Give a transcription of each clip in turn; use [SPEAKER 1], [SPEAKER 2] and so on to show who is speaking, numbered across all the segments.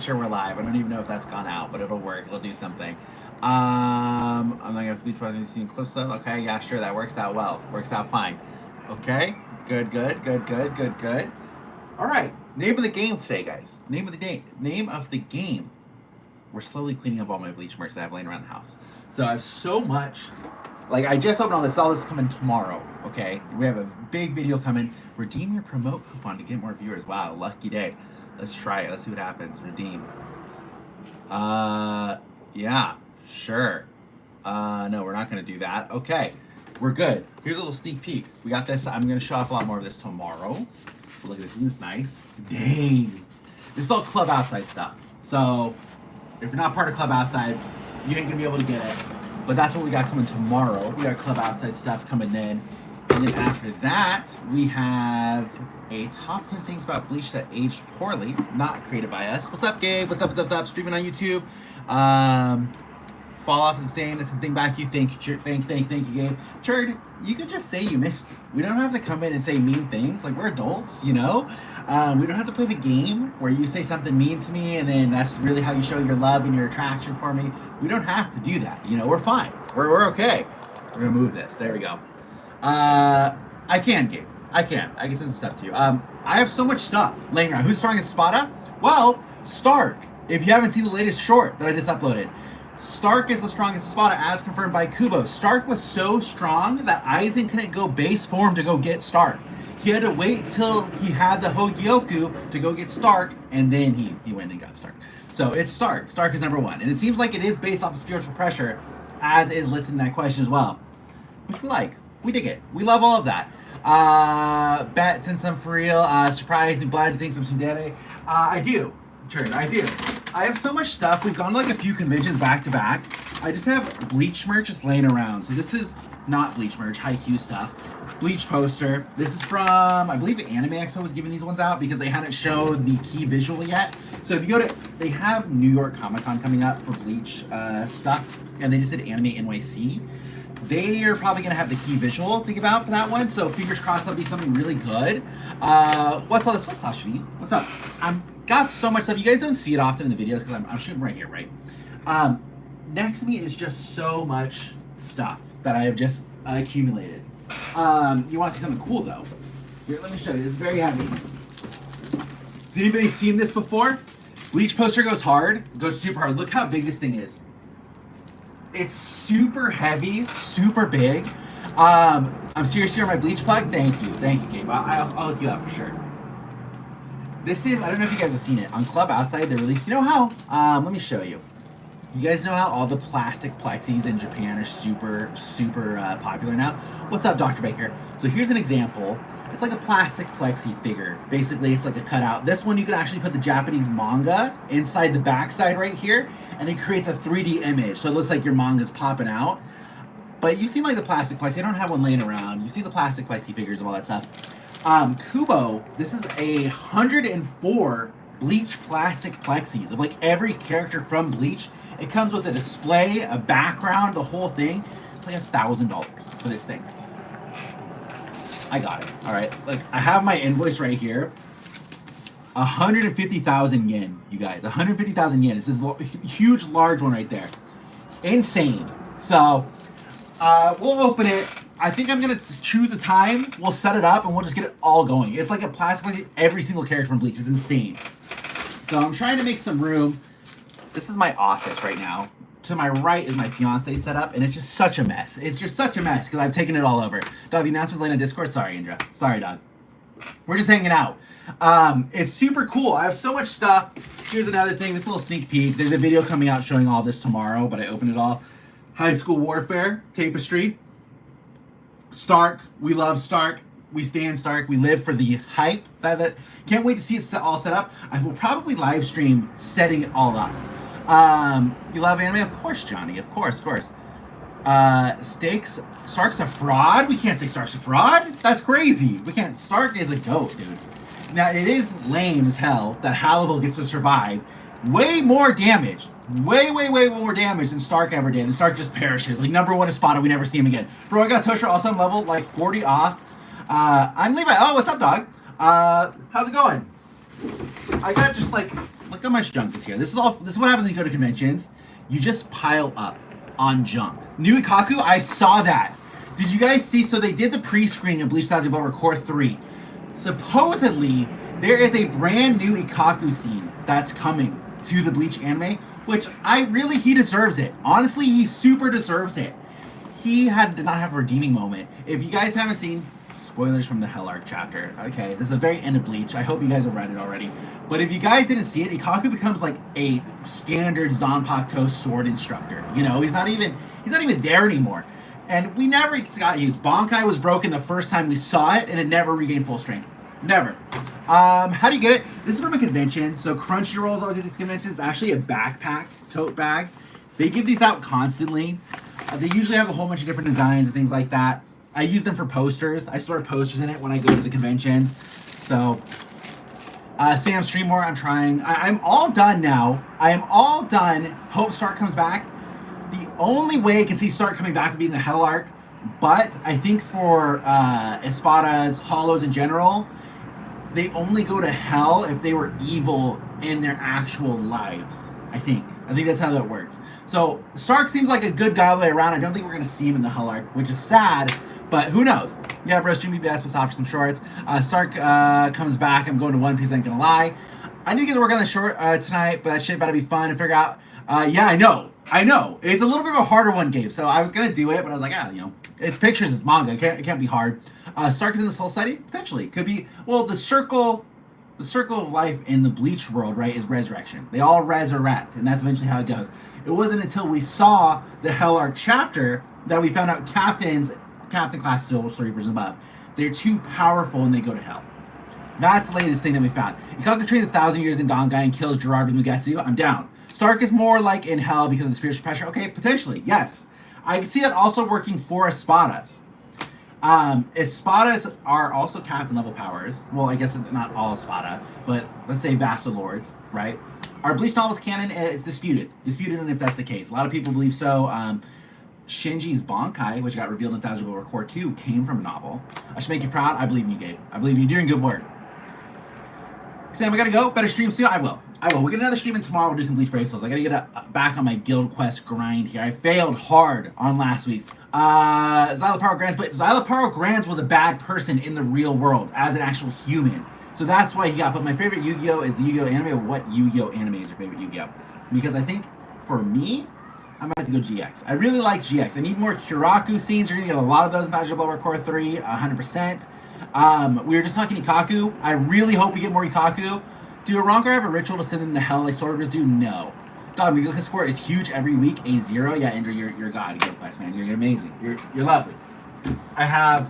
[SPEAKER 1] sure we're live. I don't even know if that's gone out, but it'll work. It'll do something. I'm not gonna Bleach project seeing close up. Okay, yeah, sure, that works out well. Works out fine. Okay, good. All right, name of the game today, guys. Name of the game. We're slowly cleaning up all my Bleach merch that I have laying around the house. So I have so much. Like, I just opened all this. All this coming tomorrow, okay? We have a big video coming. Redeem your promote coupon to get more viewers. Wow, lucky day. Let's try it. Let's see what happens. Redeem. Yeah, sure. No, we're not going to do that. Okay, we're good. Here's a little sneak peek. We got this. I'm going to show off a lot more of this tomorrow. Look at this. Isn't this nice? Dang. This is all Club Outside stuff. So, if you're not part of Club Outside, you ain't going to be able to get it. But that's what we got coming tomorrow. We got Club Outside stuff coming in. And then after that, we have a top 10 things about Bleach that aged poorly, not created by us. What's up, Gabe? What's up? Streaming on YouTube. Fall off is the same. That's the thing back you think. Thank you, Gabe. Churd, you could just say you missed me. We don't have to come in and say mean things. Like, we're adults, you know? We don't have to play the game where you say something mean to me and then that's really how you show your love and your attraction for me. We don't have to do that. You know, we're fine. We're okay. We're gonna move this. There we go. I can, Gabe. I can send some stuff to you. I have so much stuff laying around. Who's strongest Spada? Well, Stark. If you haven't seen the latest short that I just uploaded, Stark is the strongest Spada as confirmed by Kubo. Stark was so strong that Aizen couldn't go base form to go get Stark. He had to wait till he had the Hogyoku to go get Stark, and then he went and got Stark. So it's Stark. Stark is number one. And it seems like it is based off of spiritual pressure, as is listed in that question as well. Which we like. We dig it. We love all of that. Bet, since I'm for real, surprised and glad to think I'm Sundere. I do. Sure, I do. I have so much stuff. We've gone to like a few conventions back to back. I just have Bleach merch just laying around. So this is not Bleach merch, Haikyuu stuff. Bleach poster. This is from, I believe Anime Expo was giving these ones out because they hadn't showed the key visual yet. So if you go to, they have New York Comic Con coming up for Bleach stuff, and they just did Anime NYC. They are probably going to have the key visual to give out for that one, so fingers crossed that'll be something really good. What's all this? What's Ashvi? What's up? I'm got so much stuff. You guys don't see it often in the videos because I'm shooting right here, right? Next to me is just so much stuff that I have just accumulated. You want to see something cool, though? Here, let me show you. It's very heavy. Has anybody seen this before? Bleach poster goes hard. Goes super hard. Look how big this thing is. It's super heavy, super big. I'm serious here on my Bleach plug. Thank you, Gabe. I'll hook you up for sure. This is, I don't know if you guys have seen it. On Club Outside, they released, you know how, let me show you. You guys know how all the plastic plexis in Japan are super popular now? What's up, Dr. Baker? So here's an example. It's like a plastic plexi figure. Basically, it's like a cutout. This one, you can actually put the Japanese manga inside the backside right here, and it creates a 3D image. So it looks like your manga's popping out. But you've seen like the plastic plexi. I don't have one laying around. You see the plastic plexi figures and all that stuff. Kubo, this is 104 Bleach plastic plexis of like every character from Bleach. It comes with a display, a background, the whole thing. It's like $1,000 for this thing. I got it. All right. Like, I have my invoice right here. 150,000 yen, you guys. 150,000 yen. It's this huge, large one right there. Insane. So, we'll open it. I think I'm going to choose a time. We'll set it up, and we'll just get it all going. It's like a plastic, every single character from Bleach. It's insane. So, I'm trying to make some room. This is my office right now. To my right is my fiance set up, and it's just such a mess. It's just such a mess because I've taken it all over. Dog, the announcement's late on Discord. Sorry, Indra. Sorry, dog. We're just hanging out. It's super cool. I have so much stuff. Here's another thing. This little sneak peek. There's a video coming out showing all this tomorrow, but I opened it all. High School Warfare, Tapestry. Stark. We love Stark. We stand Stark. We live for the hype. Can't wait to see it all set up. I will probably live stream setting it all up. You love anime? Of course, Johnny. Of course. Stark's a fraud? We can't say Stark's a fraud. That's crazy. We can't. Stark is a goat, dude. Now, it is lame as hell that Hallible gets to survive. Way more damage. Way more damage than Stark ever did. And Stark just perishes. Like, number one is spotted. We never see him again. Bro, I got Tosher also on level, like, 40 off. I'm Levi. Oh, what's up, dog? How's it going? I got just, like, Look how much junk is here. This is what happens when you go to conventions. You just pile up on junk. New Ikaku, I saw that. Did you guys see? So they did the pre-screening of Bleach TYBW Core 3. Supposedly, there is a brand new Ikaku scene that's coming to the Bleach anime, which he deserves it. Honestly, he super deserves it. He did not have a redeeming moment. If you guys haven't seen, spoilers from the Hell Arc chapter. Okay, this is the very end of Bleach. I hope you guys have read it already. But if you guys didn't see it, Ikaku becomes like a standard Zanpakuto sword instructor. You know, he's not even there anymore. And we never got used. Bankai was broken the first time we saw it, and it never regained full strength. Never. How do you get it? This is from a convention. So Crunchyroll is always at these conventions. It's actually a backpack, tote bag. They give these out constantly. They usually have a whole bunch of different designs and things like that. I use them for posters. I store posters in it when I go to the conventions. So, Sam Stream more. I'm trying. I'm all done now. I am all done. Hope Stark comes back. The only way I can see Stark coming back would be in the Hell Arc. But I think for Espadas, Hollows in general, they only go to Hell if they were evil in their actual lives. I think that's how that works. So Stark seems like a good guy all the way around. I don't think we're going to see him in the Hell Arc, which is sad. But who knows? Yeah, bro, stream BBS, but for some shorts. Stark comes back. I'm going to One Piece, I ain't gonna lie. I need to get to work on the short tonight, but that shit better be fun to figure out. Yeah, I know. It's a little bit of a harder one, Gabe. So I was going to do it, but I was like, it's pictures, it's manga. It can't be hard. Stark is in the Soul Society? Potentially. Could be, well, the circle of life in the Bleach world, right, is resurrection. They all resurrect, and that's eventually how it goes. It wasn't until we saw the Hell Arc chapter that we found out Captain class Soul Reapers above. They're too powerful and they go to hell. That's the latest thing that we found. Ikaku trains 1,000 years in Bankai and kills Gerard with Mugetsu. I'm down. Stark is more like in hell because of the spiritual pressure. Okay, potentially, yes. I can see that also working for Espadas. Espadas are also captain level powers. Well, I guess not all Espada, but let's say Vassal Lords, right? Our Bleach novels canon is disputed on if that's the case. A lot of people believe so. Shinji's Bankai, which got revealed in TYBW Core 2, came from a novel. I should make you proud. I believe in you, Gabe. I believe in you. You're doing good work. Sam, I gotta go. Better stream soon. I will. We'll get another stream in tomorrow. We'll do some Bleach bracelets. I gotta get back on my Guild Quest grind here. I failed hard on last week's. Xyloparo Grands, but Xyloparo Grands was a bad person in the real world as an actual human. So that's why he got. But my favorite Yu-Gi-Oh! Is the Yu-Gi-Oh! Anime. What Yu-Gi-Oh! Anime is your favorite Yu-Gi-Oh? Because I think, for me, I'm going to have to go GX. I really like GX. I need more Kiraku scenes. You're going to get a lot of those in TYBW Core 3, 100%. We were just talking Ikaku. I really hope we get more Ikaku. Do Arrancar have a ritual to send them to hell like Sword Reapers do? No. Dog, Guild score is huge every week. A0. Yeah, Andrew, you're a god. Guild Quest, man. You're amazing. You're lovely. I have...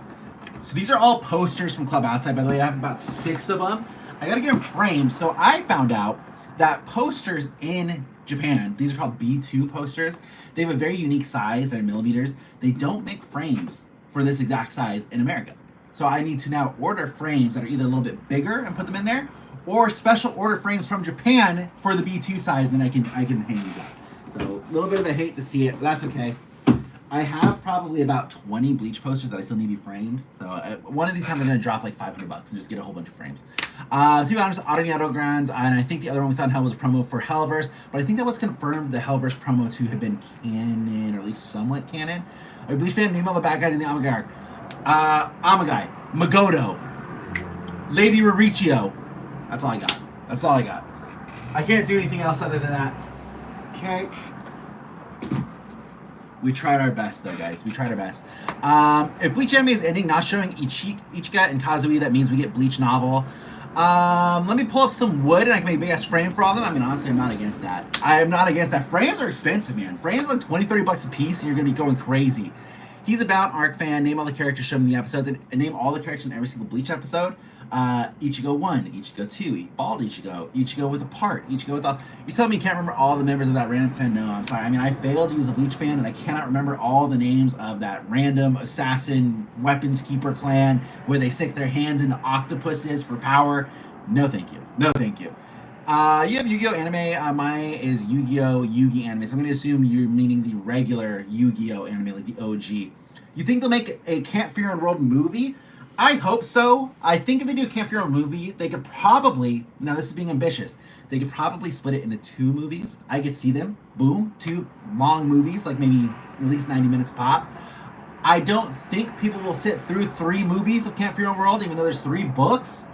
[SPEAKER 1] So these are all posters from Club Outside, by the way. I have about 6 of them. I got to get them framed. So I found out that posters in Japan, these are called B2 posters. They have a very unique size. They're millimeters. They don't make frames for this exact size in America. So I need to now order frames that are either a little bit bigger and put them in there, or special order frames from Japan for the B2 size, and then I can hang these up. So a little bit of a hate to see it, but that's okay. I have probably about 20 Bleach posters that I still need to be framed. So one of these times I'm going to drop like $500 and just get a whole bunch of frames. To be honest, Autoniato Grands, and I think the other one we saw in Hell was a promo for Hellverse, but I think that was confirmed the Hellverse promo to have been canon, or at least somewhat canon. A Bleach fan, name all the bad guys in the Amagai arc. Amagai, Magoto, Lady Rarichio. That's all I got. I can't do anything else other than that. Okay. We tried our best, though, guys. We tried our best. If Bleach anime is ending, not showing Ichigo and Kazui, that means we get Bleach novel. Let me pull up some wood, and I can make a big-ass frame for all of them. I mean, honestly, I'm not against that. I am not against that. Frames are expensive, man. Frames are like $20-30 a piece, and you're going to be going crazy. He's a Bound Arc fan. Name all the characters shown in the episodes, and name all the characters in every single Bleach episode. Ichigo 1, Ichigo 2, Bald Ichigo, Ichigo with a part, Ichigo with all... You tell me you can't remember all the members of that random clan? No, I'm sorry. I mean, I failed to use a Bleach fan, and I cannot remember all the names of that random assassin weapons keeper clan where they stick their hands into octopuses for power. No, thank you. No, thank you. You have Yu-Gi-Oh! Anime. Mine is Yu-Gi-Oh! Yu-Gi anime. So I'm going to assume you're meaning the regular Yu-Gi-Oh! Anime, like the OG. You think they'll make a Can't Fear in World movie? I hope so. I think if they do a Camp Hero movie, they could probably, now this is being ambitious, they could probably split it into 2 movies. I could see them, boom, 2 long movies, like maybe at least 90 minutes pop. I don't think people will sit through 3 movies of Camp Hero World, even though there's 3 books,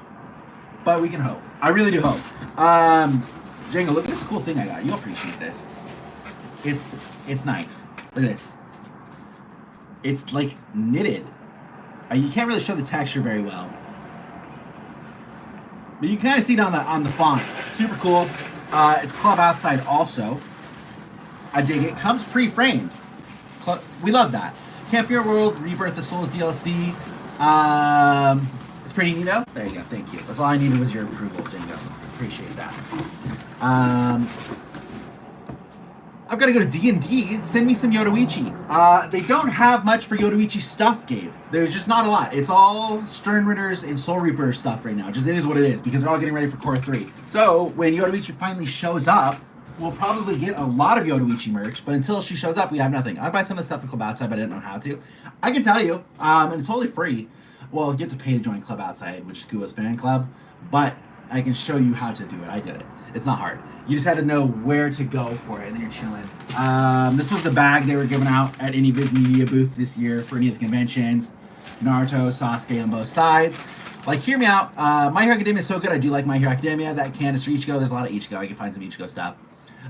[SPEAKER 1] but we can hope. I really do hope. Django, look at this cool thing I got. You'll appreciate this. It's nice. Look at this. It's like knitted. You can't really show the texture very well, but you can kind of see it on the font. Super cool. It's Club Outside also. I dig it. Comes pre-framed. We love that. Camp Hero World Rebirth the Souls DLC. It's pretty neat though. There you go. Thank you. That's all I needed was your approval, Dingo. Appreciate that. I've got to go to D&D. Send me some Yoruichi. They don't have much for Yoruichi stuff, Gabe. There's just not a lot. It's all Sternritters and Soul Reaper stuff right now. Just it is what it is because they're all getting ready for Core 3. So when Yoruichi finally shows up, we'll probably get a lot of Yoruichi merch. But until she shows up, we have nothing. I buy some of the stuff in Club Outside, but I didn't know how to. I can tell you, and it's totally free. Well, you have to pay to join Club Outside, which is Kua's fan club. But I can show you how to do it. I did it. It's not hard. You just had to know where to go for it, and then you're chilling. This was the bag they were giving out at any Viz Media booth this year for any of the conventions. Naruto, Sasuke on both sides. Like, hear me out. My Hero Academia is so good. I do like My Hero Academia. That canister Ichigo, there's a lot of Ichigo. I can find some Ichigo stuff.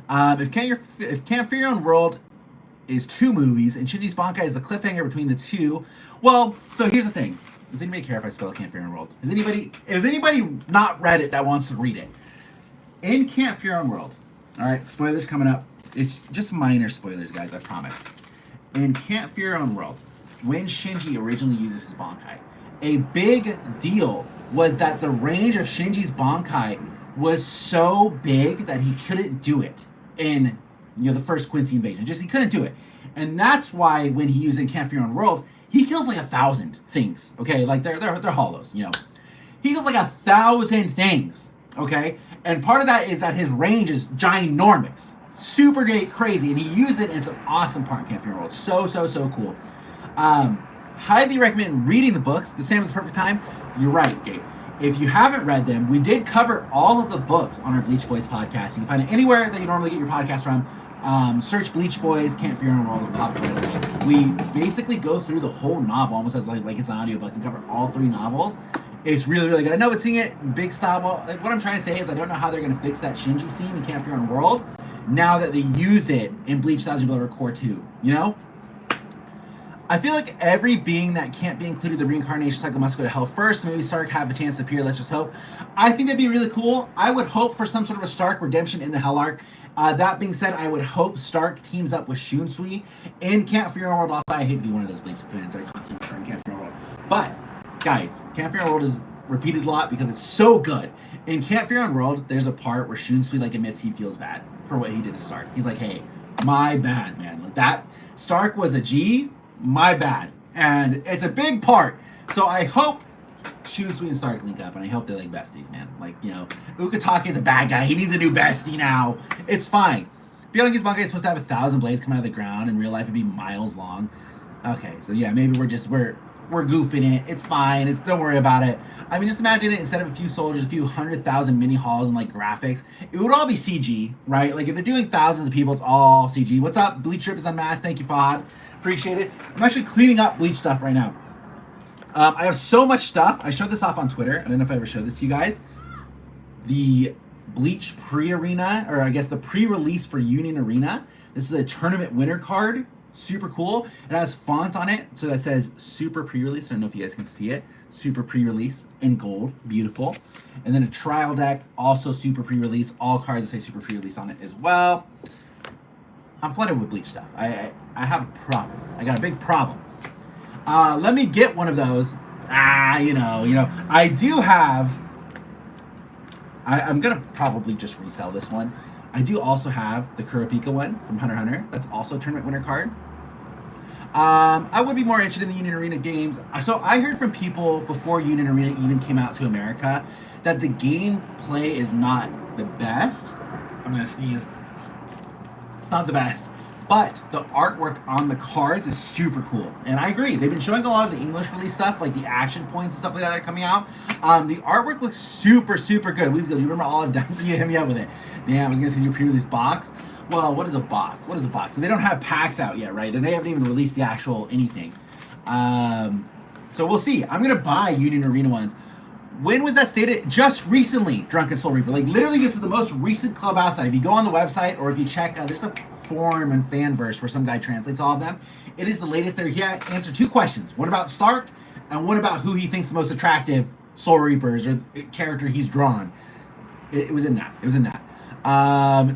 [SPEAKER 1] If Camp for Your Own World is 2 movies, and Shinji's Bankai is the cliffhanger between the 2, well, so here's the thing. Does anybody care if I spell Camp for Your Own World? Has anybody not read it that wants to read it? In Camp for Your Own World, all right, spoilers coming up. It's just minor spoilers, guys, I promise. In Camp for Your Own World, when Shinji originally uses his Bankai, a big deal was that the range of Shinji's Bankai was so big that he couldn't do it in the first Quincy invasion. Just he couldn't do it. And that's why when he used in Camp for Your Own World, he kills like 1,000 things. Okay, like they're hollows, He kills like 1,000 things. Okay? And part of that is that his range is ginormous. Super great, crazy. And he used it in some awesome part in Camp for Your World. So cool. Highly recommend reading the books. The Sam is the perfect time. You're right, Gabe. If you haven't read them, we did cover all of the books on our Bleach Boys podcast. You can find it anywhere that you normally get your podcast from. Search Bleach Boys, Can't Fear in the World, and pop right away. We basically go through the whole novel, almost as like it's an audiobook, and cover all 3 novels. It's really, really good. I know it's seeing it in big style. What I'm trying to say is I don't know how they're going to fix that Shinji scene in Camp Fear in the World now that they used it in Bleach TYBW Core 2, I feel like every being that can't be included in the reincarnation cycle must go to hell first. Maybe Stark have a chance to appear. Let's just hope. I think that'd be really cool. I would hope for some sort of a Stark redemption in the Hell arc. That being said, I would hope Stark teams up with Shunsui in Camp for Your Own World. Also, I hate to be one of those Bleach fans that are constantly referring Camp for Your Own World. But, guys, Camp for Your Own World is repeated a lot because it's so good. In Camp for Your Own World, there's a part where Shunsui admits he feels bad for what he did to Stark. He's like, hey, my bad, man. Like that Stark was a G. My bad. And it's a big part. So I hope Shunsui and Stark link up, and I hope they're besties, man. Ukitake is a bad guy. He needs a new bestie now. It's fine. Byakugan's Bankai is supposed to have 1,000 blades come out of the ground. In real life, it'd be miles long. Okay, so yeah, maybe we're goofing it. It's fine. Don't worry about it. I mean, just imagine it instead of a few soldiers, a few 100,000 mini halls and graphics. It would all be CG, right? If they're doing thousands of people, it's all CG. What's up? Bleach Trip is unmatched. Thank you, Fahad. Appreciate it. I'm actually cleaning up Bleach stuff right now. I have so much stuff. I showed this off on Twitter. I don't know if I ever showed this to you guys. The Bleach pre-arena, or I guess the pre-release for Union Arena. This is a tournament winner card. Super cool. It has font on it, so that says Super Pre-Release. I don't know if you guys can see it. Super Pre-Release in gold. Beautiful. And then a trial deck, also Super Pre-Release. All cards that say Super Pre-Release on it as well. I'm flooded with Bleach stuff. I have a problem. I got a big problem. Let me get one of those. I do have... I'm going to probably just resell this one. I do also have the Kurapika one from Hunter x Hunter. That's also a tournament winner card. I would be more interested in the Union Arena games. So I heard from people before Union Arena even came out to America that the gameplay is not the best. I'm going to sneeze. It's not the best. But the artwork on the cards is super cool. And I agree. They've been showing a lot of the English release stuff, like the action points and stuff like that are coming out. The artwork looks super, super good. Luis goes, you remember all I've done for you? Hit me up with it. Damn, I was going to send you a pre-release box. Well, what is a box? What is a box? So they don't have packs out yet, right? And they haven't even released the actual anything. So we'll see. I'm going to buy Union Arena ones. When was that stated? Just recently, Drunken Soul Reaper. Like, literally, this is the most recent clubhouse site. If you go on the website or if you check, there's a forum and Fanverse where some guy translates all of them. It is the latest there. He answered 2 questions. One about Stark and one about who he thinks the most attractive Soul Reapers or character he's drawn. It was in that. It was in that.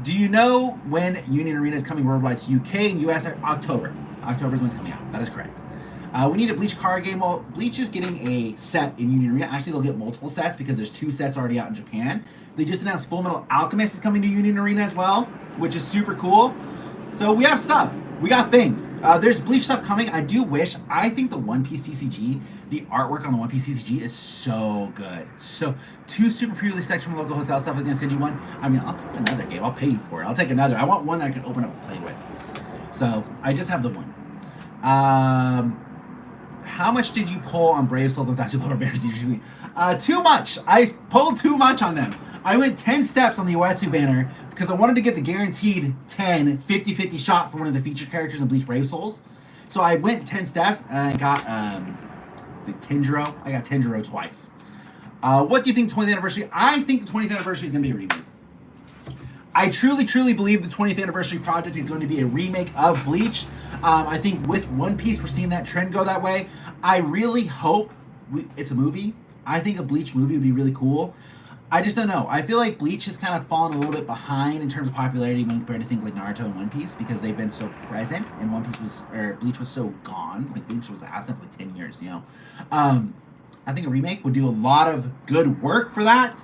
[SPEAKER 1] Do you know when Union Arena is coming worldwide to UK and US? October. October is when it's coming out. That is correct. We need a Bleach card game. Well, Bleach is getting a set in Union Arena. Actually, they'll get multiple sets because there's 2 sets already out in Japan. They just announced Full Metal Alchemist is coming to Union Arena as well, which is super cool. So we have stuff. We got things. There's Bleach stuff coming. I think the One Piece TCG, the artwork on the One Piece TCG is so good. So 2 super pre-release decks from local hotel stuff. I'm going to send you one. I mean, I'll take another game. I'll pay you for it. I'll take another. I want one that I can open up and play with. So I just have the one. How much did you pull on Brave Souls and Thatcher Blower Bears usually? Too much. I pulled too much on them. I went 10 steps on the Uetsu banner because I wanted to get the guaranteed 10 50-50 shot for one of the featured characters in Bleach Brave Souls. So I went 10 steps and I got, Tenjiro? I got Tenjiro twice. What do you think 20th anniversary? I think the 20th anniversary is going to be a remake. I truly, truly believe the 20th anniversary project is going to be a remake of Bleach. I think with One Piece, we're seeing that trend go that way. I really hope it's a movie. I think a Bleach movie would be really cool. I just don't know. I feel like Bleach has kind of fallen a little bit behind in terms of popularity when compared to things like Naruto and One Piece because they've been so present and Bleach was so gone. Like Bleach was absent for like 10 years, you know. I think a remake would do a lot of good work for that,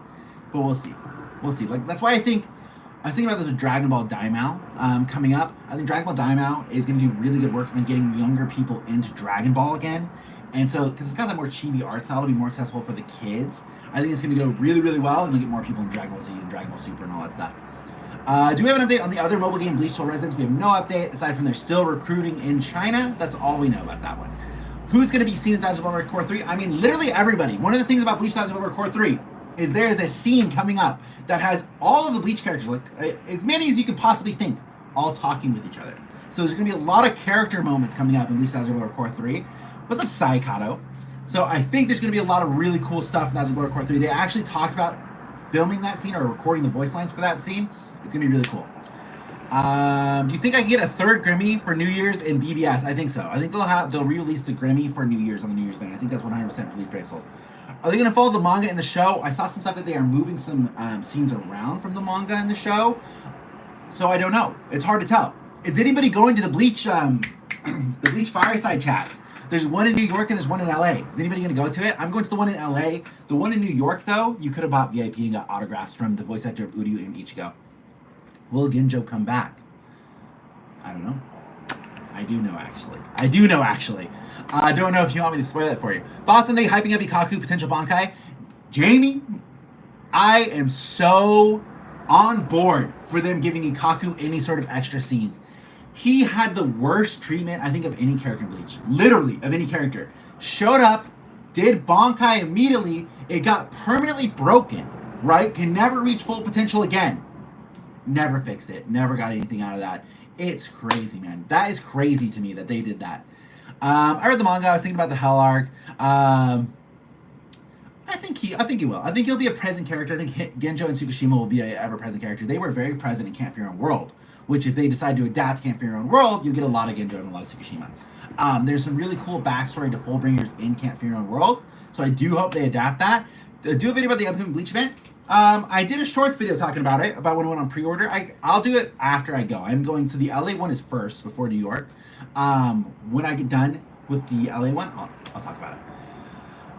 [SPEAKER 1] but we'll see. We'll see. Like that's why I was thinking about this Dragon Ball Daimao coming up. I think Dragon Ball Daimao is going to do really good work on getting younger people into Dragon Ball again. And so, because it's got that more chibi art style, it'll be more accessible for the kids. I think it's going to go really, really well, and it'll get more people in Dragon Ball Z and Dragon Ball Super and all that stuff. Do we have an update on the other mobile game, Bleach Soul Residence? We have no update, aside from they're still recruiting in China. That's all we know about that one. Who's going to be seen in Thousand Blood Core 3? I mean, literally everybody. One of the things about Bleach Thousand Blood Core 3 is there is a scene coming up that has all of the Bleach characters, like as many as you can possibly think, all talking with each other. So there's going to be a lot of character moments coming up in Bleach Thousand Blood Core 3. What's up, Saikato? So I think there's going to be a lot of really cool stuff in Thousand Blood Core 3. They actually talked about filming that scene or recording the voice lines for that scene. It's going to be really cool. Do you think I can get a 3rd Grammy for New Year's in BBS? I think so. I think they'll re-release the Grammy for New Year's on the New Year's banner. I think that's 100% for Bleach Brave Souls. Are they going to follow the manga in the show? I saw some stuff that they are moving some scenes around from the manga in the show. So I don't know. It's hard to tell. Is anybody going to the Bleach Fireside chats? There's one in New York and there's one in LA. Is anybody going to go to it? I'm going to the one in LA. The one in New York, though, you could have bought VIP and got autographs from the voice actor of Uryu and Ichigo. Will Ginjo come back? I don't know. I do know, actually. I don't know if you want me to spoil it for you. Thoughts on the hyping up Ikaku potential bankai? Jamie, I am so on board for them giving Ikaku any sort of extra scenes. He had the worst treatment, I think, of any character in Bleach. Literally, of any character. Showed up, did bankai immediately, it got permanently broken, right? Can never reach full potential again. Never fixed it. Never got anything out of that. It's crazy, man. That is crazy to me that they did that. I read the manga. I was thinking about the Hell arc. I think he will. I think he'll be a present character. I think Genjo and Tsukushima will be an ever-present character. They were very present in Can't Fear Your Own World, which if they decide to adapt Can't Fear Your Own World, you'll get a lot of Genjo and a lot of Tsukushima. There's some really cool backstory to Fullbringers in Can't Fear Your Own World, so I do hope they adapt that. Do a video about the upcoming Bleach event. I did a shorts video talking about it, about when it went on pre-order. I'll do it after I go. I'm going to the LA one is first before New York. When I get done with the LA one, I'll talk about it.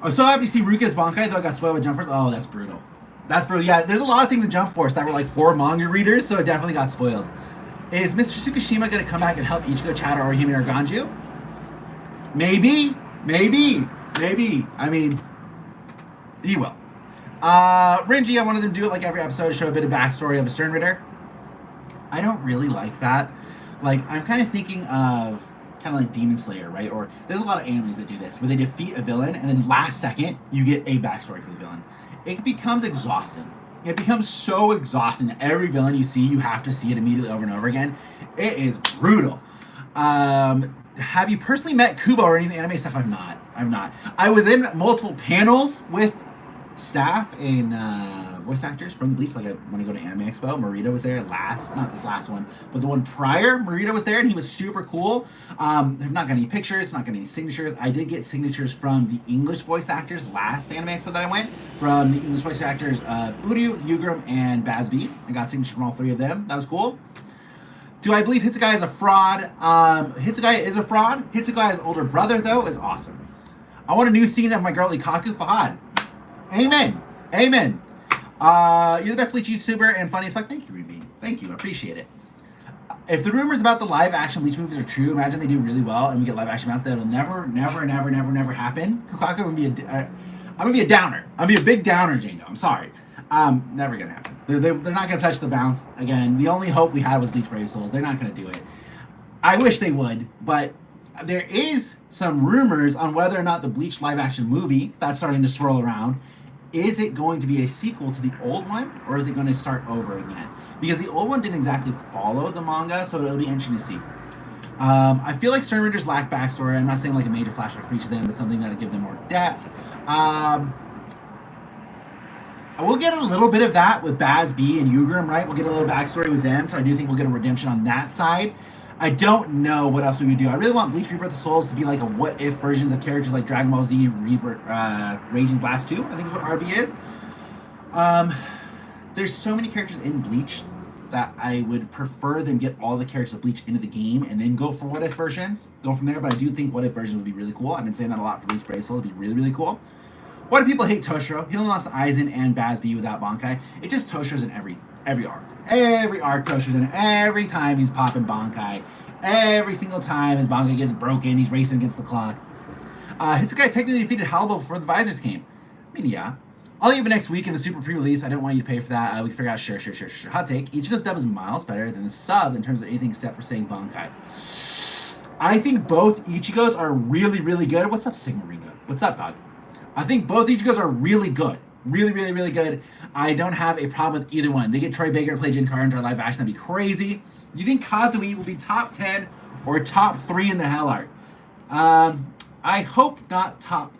[SPEAKER 1] I was so happy to see Ruka's Bankai, though I got spoiled with Jump Force. Oh, that's brutal. That's brutal. Yeah, there's a lot of things in Jump Force that were like for manga readers, so it definitely got spoiled. Is Mr. Tsukushima going to come back and help Ichigo, Chata, or Hime, or Ganju? Maybe. I mean, he will. Renji, I wanted them to do it like every episode, show a bit of backstory of a Stern Ritter. I don't really like that. Like, I'm kind of thinking of kind of like Demon Slayer, right? Or there's a lot of animes that do this, where they defeat a villain and then last second you get a backstory for the villain. It becomes exhausting. It becomes so exhausting that every villain you see, you have to see it immediately over and over again. It is brutal. Have you personally met Kubo or any of the anime stuff? I'm not. I'm not. I was in multiple panels with staff and voice actors from Bleach. Like when I go to Anime Expo, Marita was there not this last one, but the one prior. Marita was there and he was super cool. I've not got any pictures, not got any signatures. I did get signatures from the English voice actors last Anime Expo that I went. From the English voice actors Uryu, Yugrim, and Bazby. I got signatures from all three of them. That was cool. Do I believe Hitsugaya is a fraud? Hitsugaya is a fraud. Hitsugaya's older brother, though, is awesome. I want a new scene of my girl Ikaku Fahad. Amen. Amen. You're the best Bleach YouTuber and funniest fuck. Thank you, Ruby. Thank you. I appreciate it. If the rumors about the live action Bleach movies are true, imagine they do really well and we get live action mounts. That'll never happen. Kukaku would be I'm gonna be a downer. I'm gonna be a big downer, Django. I'm sorry. Never gonna happen. They're not gonna touch the bounce again. The only hope we had was Bleach Brave Souls. They're not gonna do it. I wish they would, but there is some rumors on whether or not the Bleach live action movie that's starting to swirl around. Is it going to be a sequel to the old one, or is it going to start over again? Because the old one didn't exactly follow the manga, so it'll be interesting to see. I feel like Stern Rangers lack backstory. I'm not saying like a major flashback for each of them, but something that'll give them more depth. We'll get a little bit of that with Baz B and Yugrim, right? We'll get a little backstory with them, so I do think we'll get a redemption on that side. I don't know what else we would do. I really want Bleach Rebirth of Souls to be like a what-if versions of characters like Dragon Ball Z Raging Blast 2, I think is what RB is. There's so many characters in Bleach that I would prefer them get all the characters of Bleach into the game and then go for what-if versions. Go from there, but I do think what-if versions would be really cool. I've been saying that a lot for Bleach Brave Soul. It'd be really, really cool. Why do people hate Toshiro? He only lost to Aizen and Bazby without Bankai. It's just Toshiro's in every arc. Every arc Toshiro's in it. Every time he's popping Bankai. Every single time his Bankai gets broken, he's racing against the clock. Hitsugaya technically defeated Halbo before the visors came. I mean, yeah. I'll leave it next week in the super pre-release. I don't want you to pay for that. We can figure out. Sure. Hot take. Ichigo's dub is miles better than the sub in terms of anything except for saying Bankai. I think both Ichigos are really, really good. What's up, Sigma Ringo? What's up, dog? I think both Ichigos are really good. Really, really, really good. I don't have a problem with either one. They get Troy Baker to play Jin Carter live action. That'd be crazy. Do you think Kazui will be top 10 or top 3 in the Hell Art? I hope not top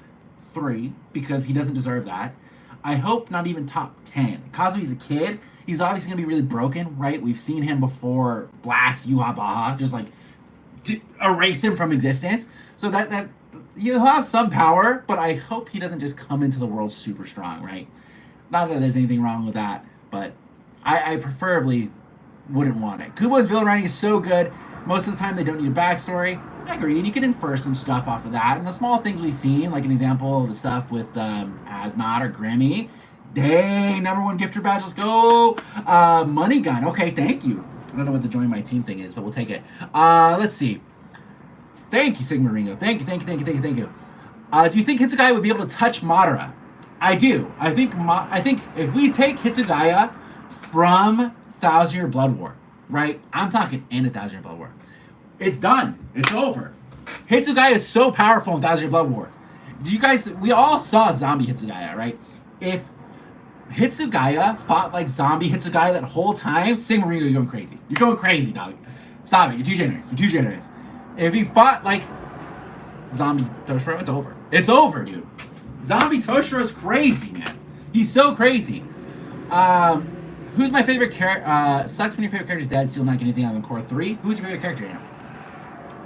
[SPEAKER 1] 3 because he doesn't deserve that. I hope not even top 10. Kazui's a kid. He's obviously going to be really broken, right? We've seen him before blast Yuha Baha, just like erase him from existence. So that he'll have some power, but I hope he doesn't just come into the world super strong, right? Not that there's anything wrong with that, but I preferably wouldn't want it. Kubo's villain writing is so good. Most of the time, they don't need a backstory. I agree, and you can infer some stuff off of that. And the small things we've seen, like an example of the stuff with Asnod or Grammy. Dang, #1 gifter badge, let's go. Money gun, okay, thank you. I don't know what the join my team thing is, but we'll take it. Let's see. Thank you, Sigma Ringo. Thank you. Do you think Hitsugaya would be able to touch Madara? I do. I think if we take Hitsugaya from Thousand Year Blood War, right? I'm talking in a Thousand Year Blood War. It's done. It's over. Hitsugaya is so powerful in Thousand Year Blood War. We all saw zombie Hitsugaya, right? If Hitsugaya fought like zombie Hitsugaya that whole time, Sigma Ringo, you're going crazy. You're going crazy, dog. Stop it. You're too generous. If he fought like zombie Toshiro, it's over. It's over, dude. Zombie Toshiro's crazy, man. He's so crazy. Who's my favorite character? Sucks when your favorite character's dead, still not get anything out of the core 3. Who's your favorite character now?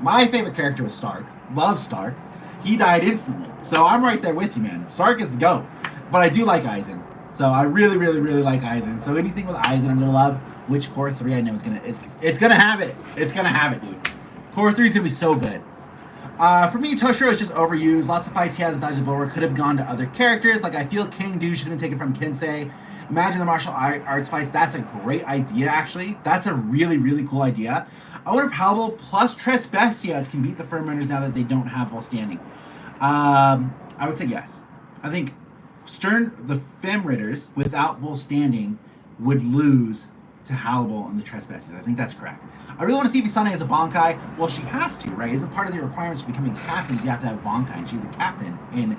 [SPEAKER 1] My favorite character was Stark. Love Stark. He died instantly. So I'm right there with you, man. Stark is the GOAT. But I do like Aizen. So I really, really, really like Aizen. So anything with Aizen I'm gonna love. Which core 3 I know is it's gonna have it. It's gonna have it, dude. Core 3 is gonna be so good. For me, Toshiro is just overused. Lots of fights he has in Thousand Blower could have gone to other characters. Like I feel King Do should have been taken from Kensei. Imagine the martial arts fights. That's a great idea, actually. That's a really, really cool idea. I wonder if Halbo plus Tres Bestias can beat the Firm Runners now that they don't have full standing. I would say yes. I think the Fem Ritters without full standing would lose to Hannibal and the Trespassers. I think that's correct. I really want to see if Isane has a bankai. Well, she has to, right? Isn't part of the requirements for becoming captain is you have to have bankai, and she's a captain in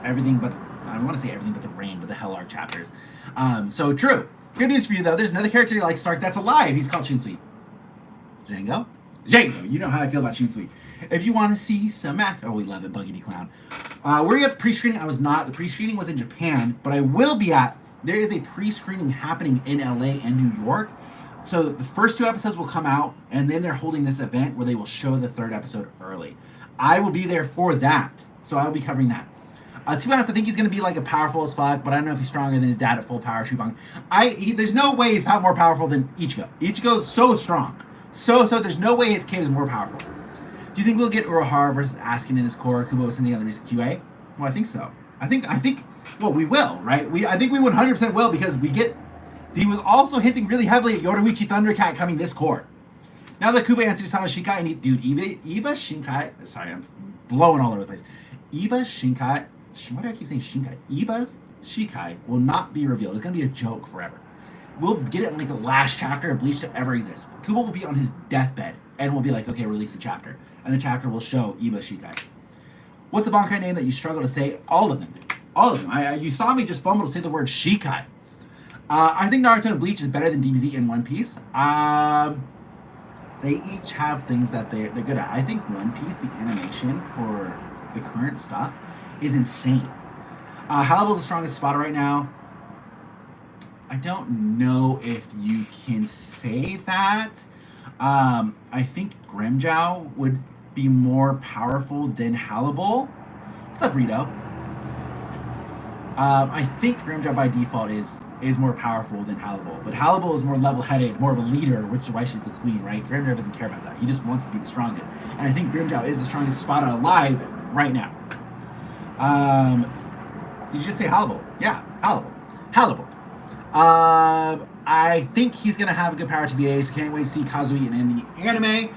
[SPEAKER 1] everything but, I want to say everything but the Rain, but the Hell Arc chapters. So true. Good news for you, though. There's another character you like, Stark, that's alive. He's called Shunsui. Django? You know how I feel about Shunsui. If you want to see some act, we love it, Buggity Clown. Were you at the pre-screening? I was not. The pre-screening was in Japan, but I will be at. There is a pre-screening happening in LA and New York. So the first 2 episodes will come out, and then they're holding this event where they will show the 3rd episode early. I will be there for that, so I will be covering that. To be honest, I think he's going to be like a powerful as fuck, but I don't know if he's stronger than his dad at full power, Chubang. There's no way he's more powerful than Ichigo. Ichigo is so strong. So there's no way his kid is more powerful. Do you think we'll get Urahara versus Askin in his core? Kubo was something on the recent QA? Well, I think so. I think, well, we will, right? I think we 100% will because he was also hinting really heavily at Yoruichi Thundercat coming this core. Now that Kubo answered Sana Shinkai, and Iba Shinkai, sorry, I'm blowing all over the place. Iba Shinkai, why do I keep saying Shinkai? Iba's Shikai will not be revealed. It's going to be a joke forever. We'll get it in like the last chapter of Bleach to ever exist. Kubo will be on his deathbed and we'll be like, okay, release the chapter. And the chapter will show Iba Shikai. What's a bankai name that you struggle to say? All of them, dude. All of them. You saw me just fumble to say the word Shikai. I think Naruto and Bleach is better than DBZ and One Piece. They each have things that they're good at. I think One Piece, the animation for the current stuff, is insane. Hannibal's the strongest spotter right now. I don't know if you can say that. I think Grimmjow would be more powerful than Hannibal. What's up, Rito? I think Grimmjow by default is more powerful than Hannibal, but Hannibal is more level-headed, more of a leader, which is why she's the queen, right? Grimmjow doesn't care about that. He just wants to be the strongest. And I think Grimmjow is the strongest spotter alive right now. Did you just say Hannibal? Yeah, Hannibal. I think he's going to have a good power to be ace. Can't wait to see Kazui in the anime.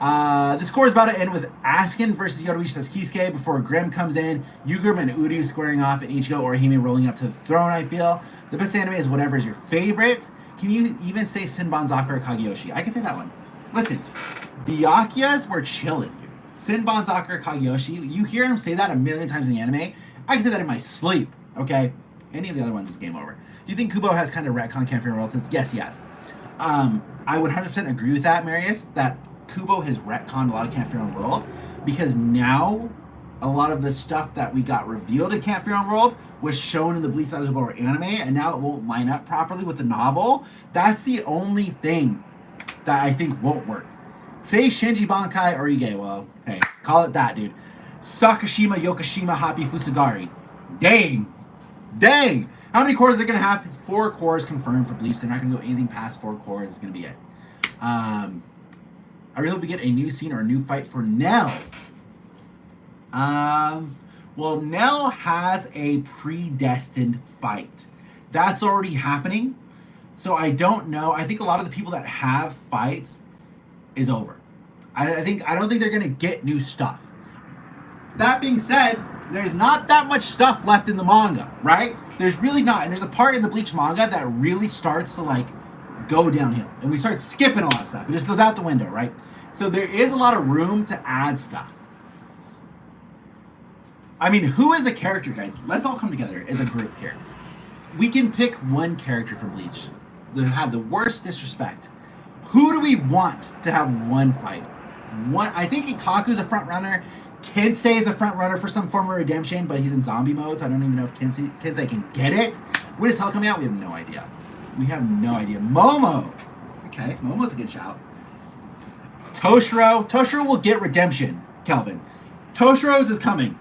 [SPEAKER 1] The score is about to end with Askin versus Yoruichi Sasuke before Grimm comes in, Yugrim and Uryu squaring off, and Ichigo or Hime rolling up to the throne, I feel. The best anime is whatever is your favorite. Can you even say Sinban Zakura Kageyoshi? I can say that one. Listen, Byakuya's were chilling, dude. Sinban Zakura Kageyoshi, you hear him say that a million times in the anime. I can say that in my sleep, okay? Any of the other ones is game over. Do you think Kubo has kind of retcon Camp World since? Yes, he has. I would 100% agree with that, Marius, that Kubo has retconned a lot of Camp World because now a lot of the stuff that we got revealed in Camp World was shown in the Bleach Saizouboru anime, and now it won't line up properly with the novel. That's the only thing that I think won't work. Say Shinji Bankai or Ige. Well, hey, call it that, dude. Sakashima, Yokoshima, Happy, Fusugari. Dang! How many cores are they going to have? 4 cores confirmed for Bleach. They're not going to go anything past 4 cores. It's going to be it. I really hope we get a new scene or a new fight for Nell. Well, Nell has a predestined fight. That's already happening. So I don't know. I think a lot of the people that have fights is over. I don't think they're going to get new stuff. That being said, there's not that much stuff left in the manga, right? There's really not. And there's a part in the Bleach manga that really starts to like go downhill. And we start skipping a lot of stuff. It just goes out the window, right? So there is a lot of room to add stuff. I mean, who is a character, guys? Let's all come together as a group here. We can pick one character for Bleach that have the worst disrespect. Who do we want to have one fight? I think Ikaku's a front runner. Kensei is a front runner for some form of redemption, but he's in zombie mode, so I don't even know if Kensei can get it. When is Hell coming out? We have no idea. Momo. Okay, Momo's a good shout. Toshiro will get redemption, Kelvin. Toshiro's is coming.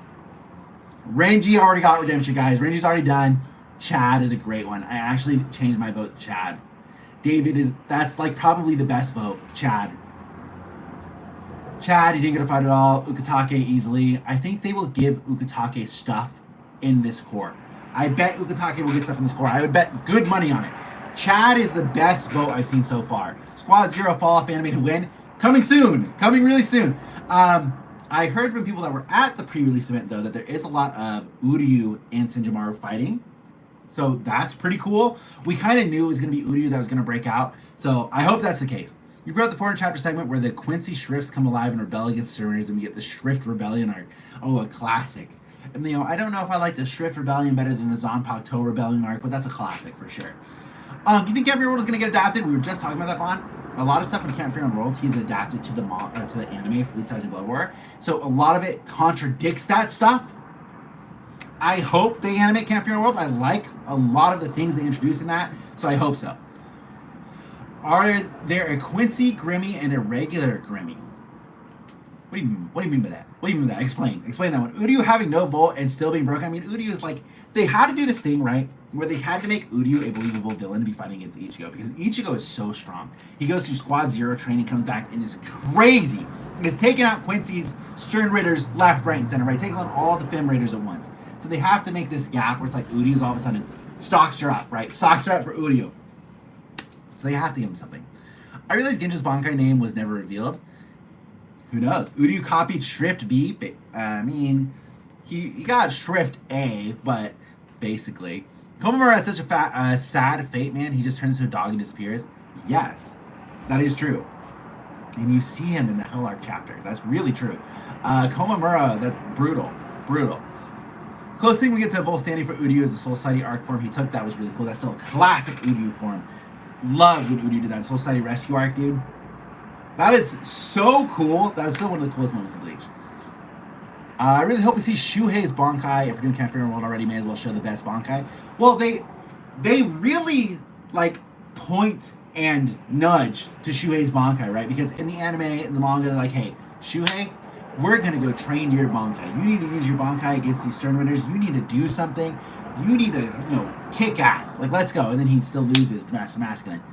[SPEAKER 1] Renji already got redemption, guys. Renji's already done. Chad is a great one. I actually changed my vote to Chad. That's like probably the best vote. Chad, he didn't get a fight at all. Ukitake easily. I think they will give Ukitake stuff in this core. I bet Ukitake will get stuff in this core. I would bet good money on it. Chad is the best vote I've seen so far. Squad Zero Fall Off Anime to win. Coming soon. Coming really soon. I heard from people that were at the pre-release event, though, that there is a lot of Uryu and Senjomaru fighting. So that's pretty cool. We kind of knew it was going to be Uryu that was going to break out. So I hope that's the case. You've read the 400 chapter segment where the Quincy Shrifts come alive and rebel against Sereners, and we get the Shrift Rebellion arc. Oh, a classic. And I don't know if I like the Shrift Rebellion better than the Zanpakuto Rebellion arc, but that's a classic for sure. Do you think every world is going to get adapted? We were just talking about that, Bond. A lot of stuff in Can't Fear on World, he's adapted to the anime for Bleach and Blood War. So a lot of it contradicts that stuff. I hope they animate Can't Fear on World. I like a lot of the things they introduce in that, so I hope so. Are there a Quincy Grimmy and a regular Grimmy? What do you mean? What do you mean by that? What do you mean by that? Explain that one. Uryu having no volt and still being broken. I mean, Uryu is like, they had to do this thing, right? Where they had to make Uryu a believable villain to be fighting against Ichigo, because Ichigo is so strong. He goes through Squad Zero training, comes back, and is crazy. He's taking out Quincy's Stern Raiders left, right, and center, right? Taking on all the Fem Raiders at once. So they have to make this gap where it's like Uryu's all of a sudden stocks her up, right? Stocks her up for Uryu. So they have to give him something. I realized Genji's bankai name was never revealed. Who knows? Uryu copied Shrift B. I mean, he got Shrift A, but basically. Komamura had such a sad fate, man. He just turns into a dog and disappears. Yes, that is true. And you see him in the Hell Arc chapter. That's really true. Komamura, that's brutal. Brutal. Close thing we get to Vol standing for Uryu is the Soul Society arc form he took. That was really cool. That's still a classic Uryu form. Loved when Uryu did that Soul Society rescue arc, dude. That is so cool. That is still one of the coolest moments of Bleach. I really hope we see Shuhei's bankai. If we're doing Can't Fear World already, may as well show the best bankai. Well, they really like point and nudge to Shuhei's bankai, right? Because in the anime, in the manga, they're like, hey, Shuhei, we're gonna go train your bankai. You need to use your bankai against these Stern Raiders. You need to do something. You need to, kick ass. Like, let's go. And then he still loses to Master Masculine.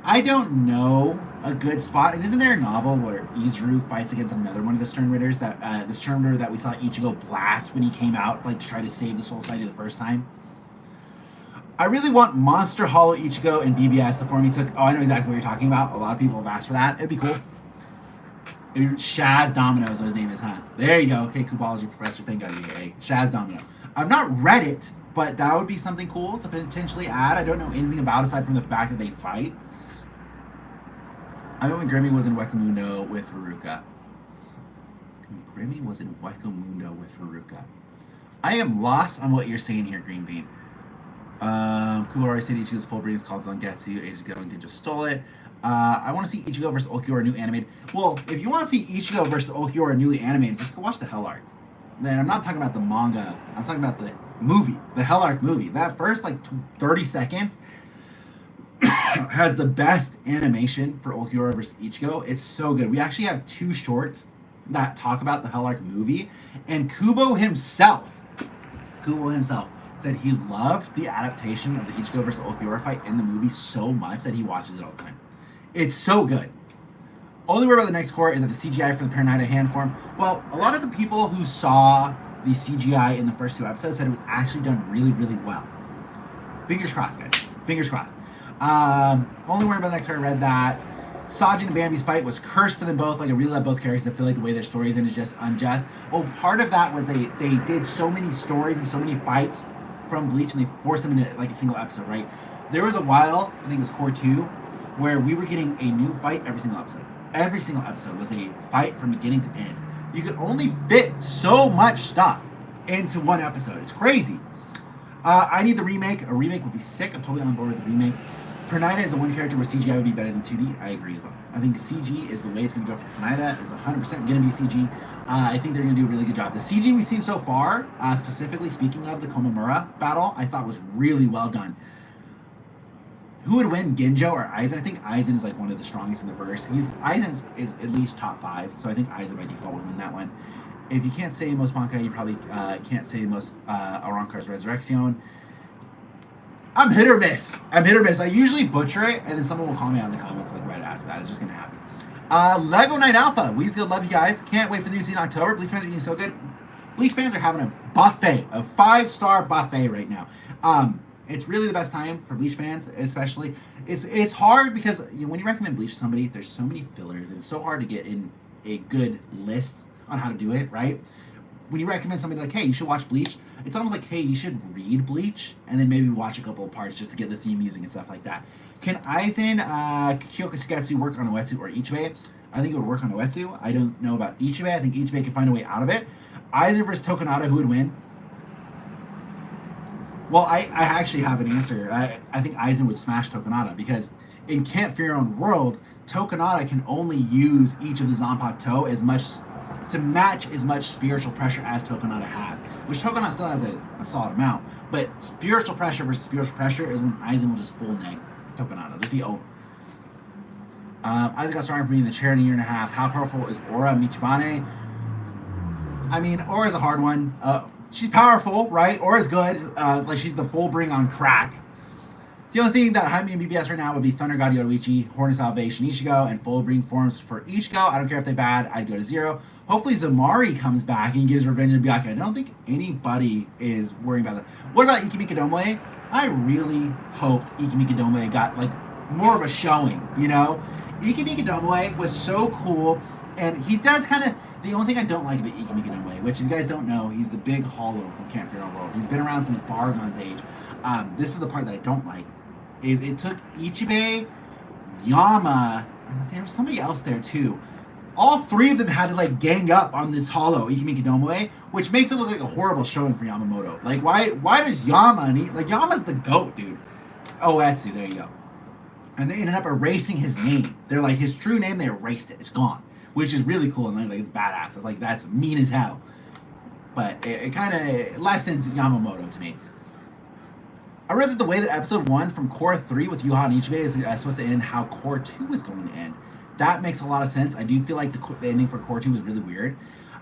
[SPEAKER 1] I don't know a good spot. And isn't there a novel where Izuru fights against another one of the Stern Raiders, that the Stern Raider that we saw Ichigo blast when he came out, like to try to save the Soul Society the first time? I really want Monster Hollow Ichigo and BBS, the form he took. Oh, I know exactly what you're talking about. A lot of people have asked for that. It'd be cool. Shaz Domino is what his name is, huh? There you go. Okay, Coopology Professor. Thank God you're here. Shaz Domino. I've not read it, but that would be something cool to potentially add. I don't know anything about it aside from the fact that they fight. I know when Grimmy was in Wekamundo with Haruka. Grimmy was in Wekamundo with Haruka. I am lost on what you're saying here, Green Bean. Kuwari said Ichigo's fullbringers called Zangetsu ages ago and just stole it. I want to see Ichigo versus Ulquiorra new animated. Well, if you want to see Ichigo versus Ulquiorra newly animated, just go watch the Hell Arc. Then I'm not talking about the manga. I'm talking about the movie, the Hell Arc movie. That first 30 seconds has the best animation for Ulquiorra versus Ichigo. It's so good. We actually have 2 shorts that talk about the Hell Arc movie, and Kubo himself said he loved the adaptation of the Ichigo versus Ulquiorra fight in the movie so much that he watches it all the time. It's so good. Only word about the next core is that the CGI for the Paranita hand form. Well, a lot of the people who saw the CGI in the first 2 episodes said it was actually done really, really well. Fingers crossed, guys. Fingers crossed. Only word about the next core, I read that Sajin and Bambi's fight was cursed for them both. Like, I really love both characters. I feel like the way their stories in is just unjust. Well, part of that was they did so many stories and so many fights from Bleach, and they forced them into like a single episode, right? There was a while, I think it was Core 2, where we were getting a new fight every single episode. Every single episode was a fight from beginning to end. You could only fit so much stuff into one episode. It's crazy. I need the remake. A remake would be sick. I'm totally on board with the remake. Pernida is the one character where CGI would be better than 2D. I agree as well. I think CG is the way it's going to go for Pernida. It's 100% going to be CG. I think they're going to do a really good job. The CG we've seen so far, specifically speaking of the Komamura battle, I thought was really well done. Who would win, Genjo or Aizen? I think Aizen is like one of the strongest in the verse. Aizen is at least top 5, so I think Aizen by default would win that one. If you can't say most Bankai, you probably can't say most Arrancar's Resurrection. I'm hit or miss. I usually butcher it, and then someone will call me out in the comments like right after that. It's just gonna happen. Lego Night Alpha. We's gonna love you guys. Can't wait for the new season in October. Bleach fans are doing so good. Bleach fans are having a buffet, a 5-star buffet right now. It's really the best time for Bleach fans, especially. It's hard because when you recommend Bleach to somebody, there's so many fillers, and it's so hard to get in a good list on how to do it, right? when you recommend somebody like, hey, you should watch Bleach, it's almost like, hey, you should read Bleach and then maybe watch a couple of parts just to get the theme music and stuff like that. Can Aizen, Kyokusugetsu work on Uetsu or Ichibe? I think it would work on Uetsu. I don't know about Ichibe. I think Ichibe can find a way out of it. Aizen versus Tokonada, who would win? Well, I actually have an answer. I think Aizen would smash Tokonada because in Can't Fear Your Own World, Tokonada can only use each of the Zanpakuto as much to match as much spiritual pressure as Tokonada has, which Tokonada still has a solid amount. But spiritual pressure versus spiritual pressure is when Aizen will just full neg Tokonada. Just be over. Aizen got started for me in the chair in a year and a half. How powerful is Aura Michibane? I mean, Aura's a hard one. She's powerful, right? Aura's good. Like she's the full bring on crack. The only thing that hype me in BBS right now would be Thunder God Yoruichi, Horn of Salvation Ichigo, and full bring forms for Ichigo. I don't care if they're bad. I'd go to 0. Hopefully Zamari comes back and gives revenge to Byakuya. I don't think anybody is worrying about that. What about Ikemi Kadomoe? I really hoped Ikemi Kadomoe got like more of a showing, you know? Ikemi Kadomoe was so cool, and he does kind of... The only thing I don't like about Ikemi Kadomoe, which if you guys don't know, he's the big hollow from Can't Fear Your Own World. He's been around since Bargon's age. This is the part that I don't like. Is it took Ichibe, Yama, and there was somebody else there too. All 3 of them had to like gang up on this hollow Ikemi Kadomoe, which makes it look like a horrible showing for Yamamoto. Like why does Yama need, like Yama's the GOAT, dude. Etsu, there you go. And they ended up erasing his name. They're like his true name, they erased it. It's gone. Which is really cool and like it's badass. That's mean as hell. But it kind of lessens Yamamoto to me. I read that the way that episode 1 from Core 3 with Yuha and Ichibe is supposed to end how Core 2 is going to end. That makes a lot of sense. I do feel like the ending for Core 2 was really weird.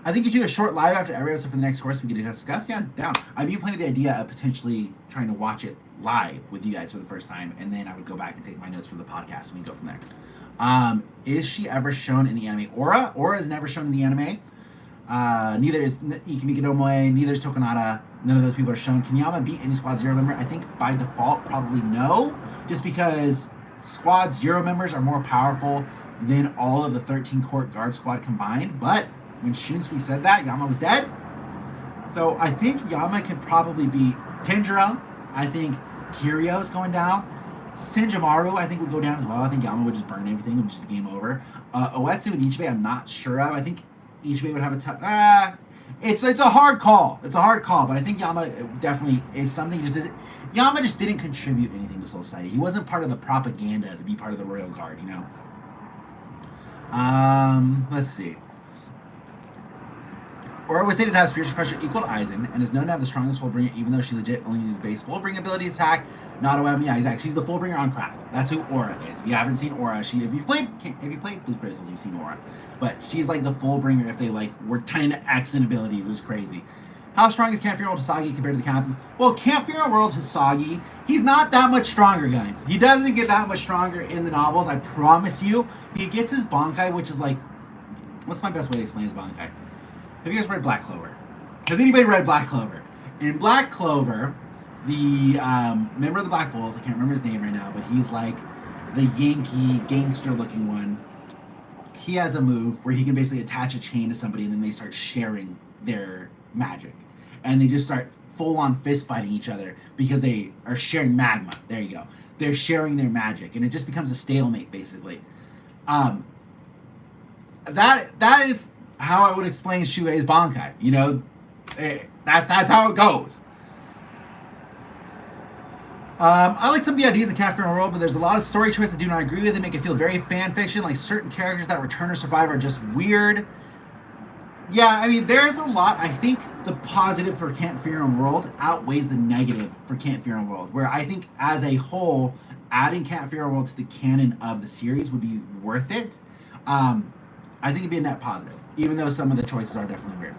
[SPEAKER 1] I think you should do a short live after every episode for the next course we can discuss. Yeah, down. I'd be playing with the idea of potentially trying to watch it live with you guys for the first time, and then I would go back and take my notes for the podcast and we go from there. Is she ever shown in the anime? Aura is never shown in the anime. Neither is Ikemi Kadomoe, neither is Tokonada. None of those people are shown. Can Yama beat any Squad 0 member? I think by default, probably no. Just because Squad 0 members are more powerful than all of the 13 Court Guard Squad combined. But when Shunsui said that, Yama was dead. So I think Yama could probably beat Tenjiro. I think Kiryo's going down. Senjimaru, I think, would go down as well. I think Yama would just burn everything. It would just be game over. Uetsu and Ichibe, I'm not sure of. I think Ichibe would have a tough... It's a hard call. It's a hard call, but I think Yama definitely is something. Yama just didn't contribute anything to Soul Society. He wasn't part of the propaganda to be part of the Royal Guard, you know? Let's see. Aura was stated to have spiritual pressure equal to Aizen, and is known to have the strongest Fullbringer, even though she legit only uses base Fullbringer ability attack, not a weapon. Yeah, exactly. She's the Fullbringer on crack. That's who Aura is. If you haven't seen Aura, if you've played Blue Crystals, you've seen Aura. But she's like the Fullbringer if they were trying to accent abilities. It was crazy. How strong is Can't Fear Your World Hisagi compared to the captains? Well, Can't Fear Your World Hisagi, he's not that much stronger, guys. He doesn't get that much stronger in the novels, I promise you. He gets his bankai, which is like... What's my best way to explain his bankai? Have you guys read Black Clover? Has anybody read Black Clover? In Black Clover, the member of the Black Bulls, I can't remember his name right now, but he's like the Yankee gangster-looking one. He has a move where he can basically attach a chain to somebody and then they start sharing their magic. And they just start full-on fist-fighting each other because they are sharing magma. There you go. They're sharing their magic. And it just becomes a stalemate, basically. That is... how I would explain Shuhei's bankai, you know, that's how it goes. I like some of the ideas of Can't Fear Your Own World, but there's a lot of story choices I do not agree with. They make it feel very fan fiction, like certain characters that return or survive are just weird. Yeah, I mean, there's a lot. I think the positive for Can't Fear Your Own World outweighs the negative for Can't Fear Your Own World, where I think as a whole, adding Can't Fear Your Own World to the canon of the series would be worth it. I think it'd be a net positive, even though some of the choices are definitely weird.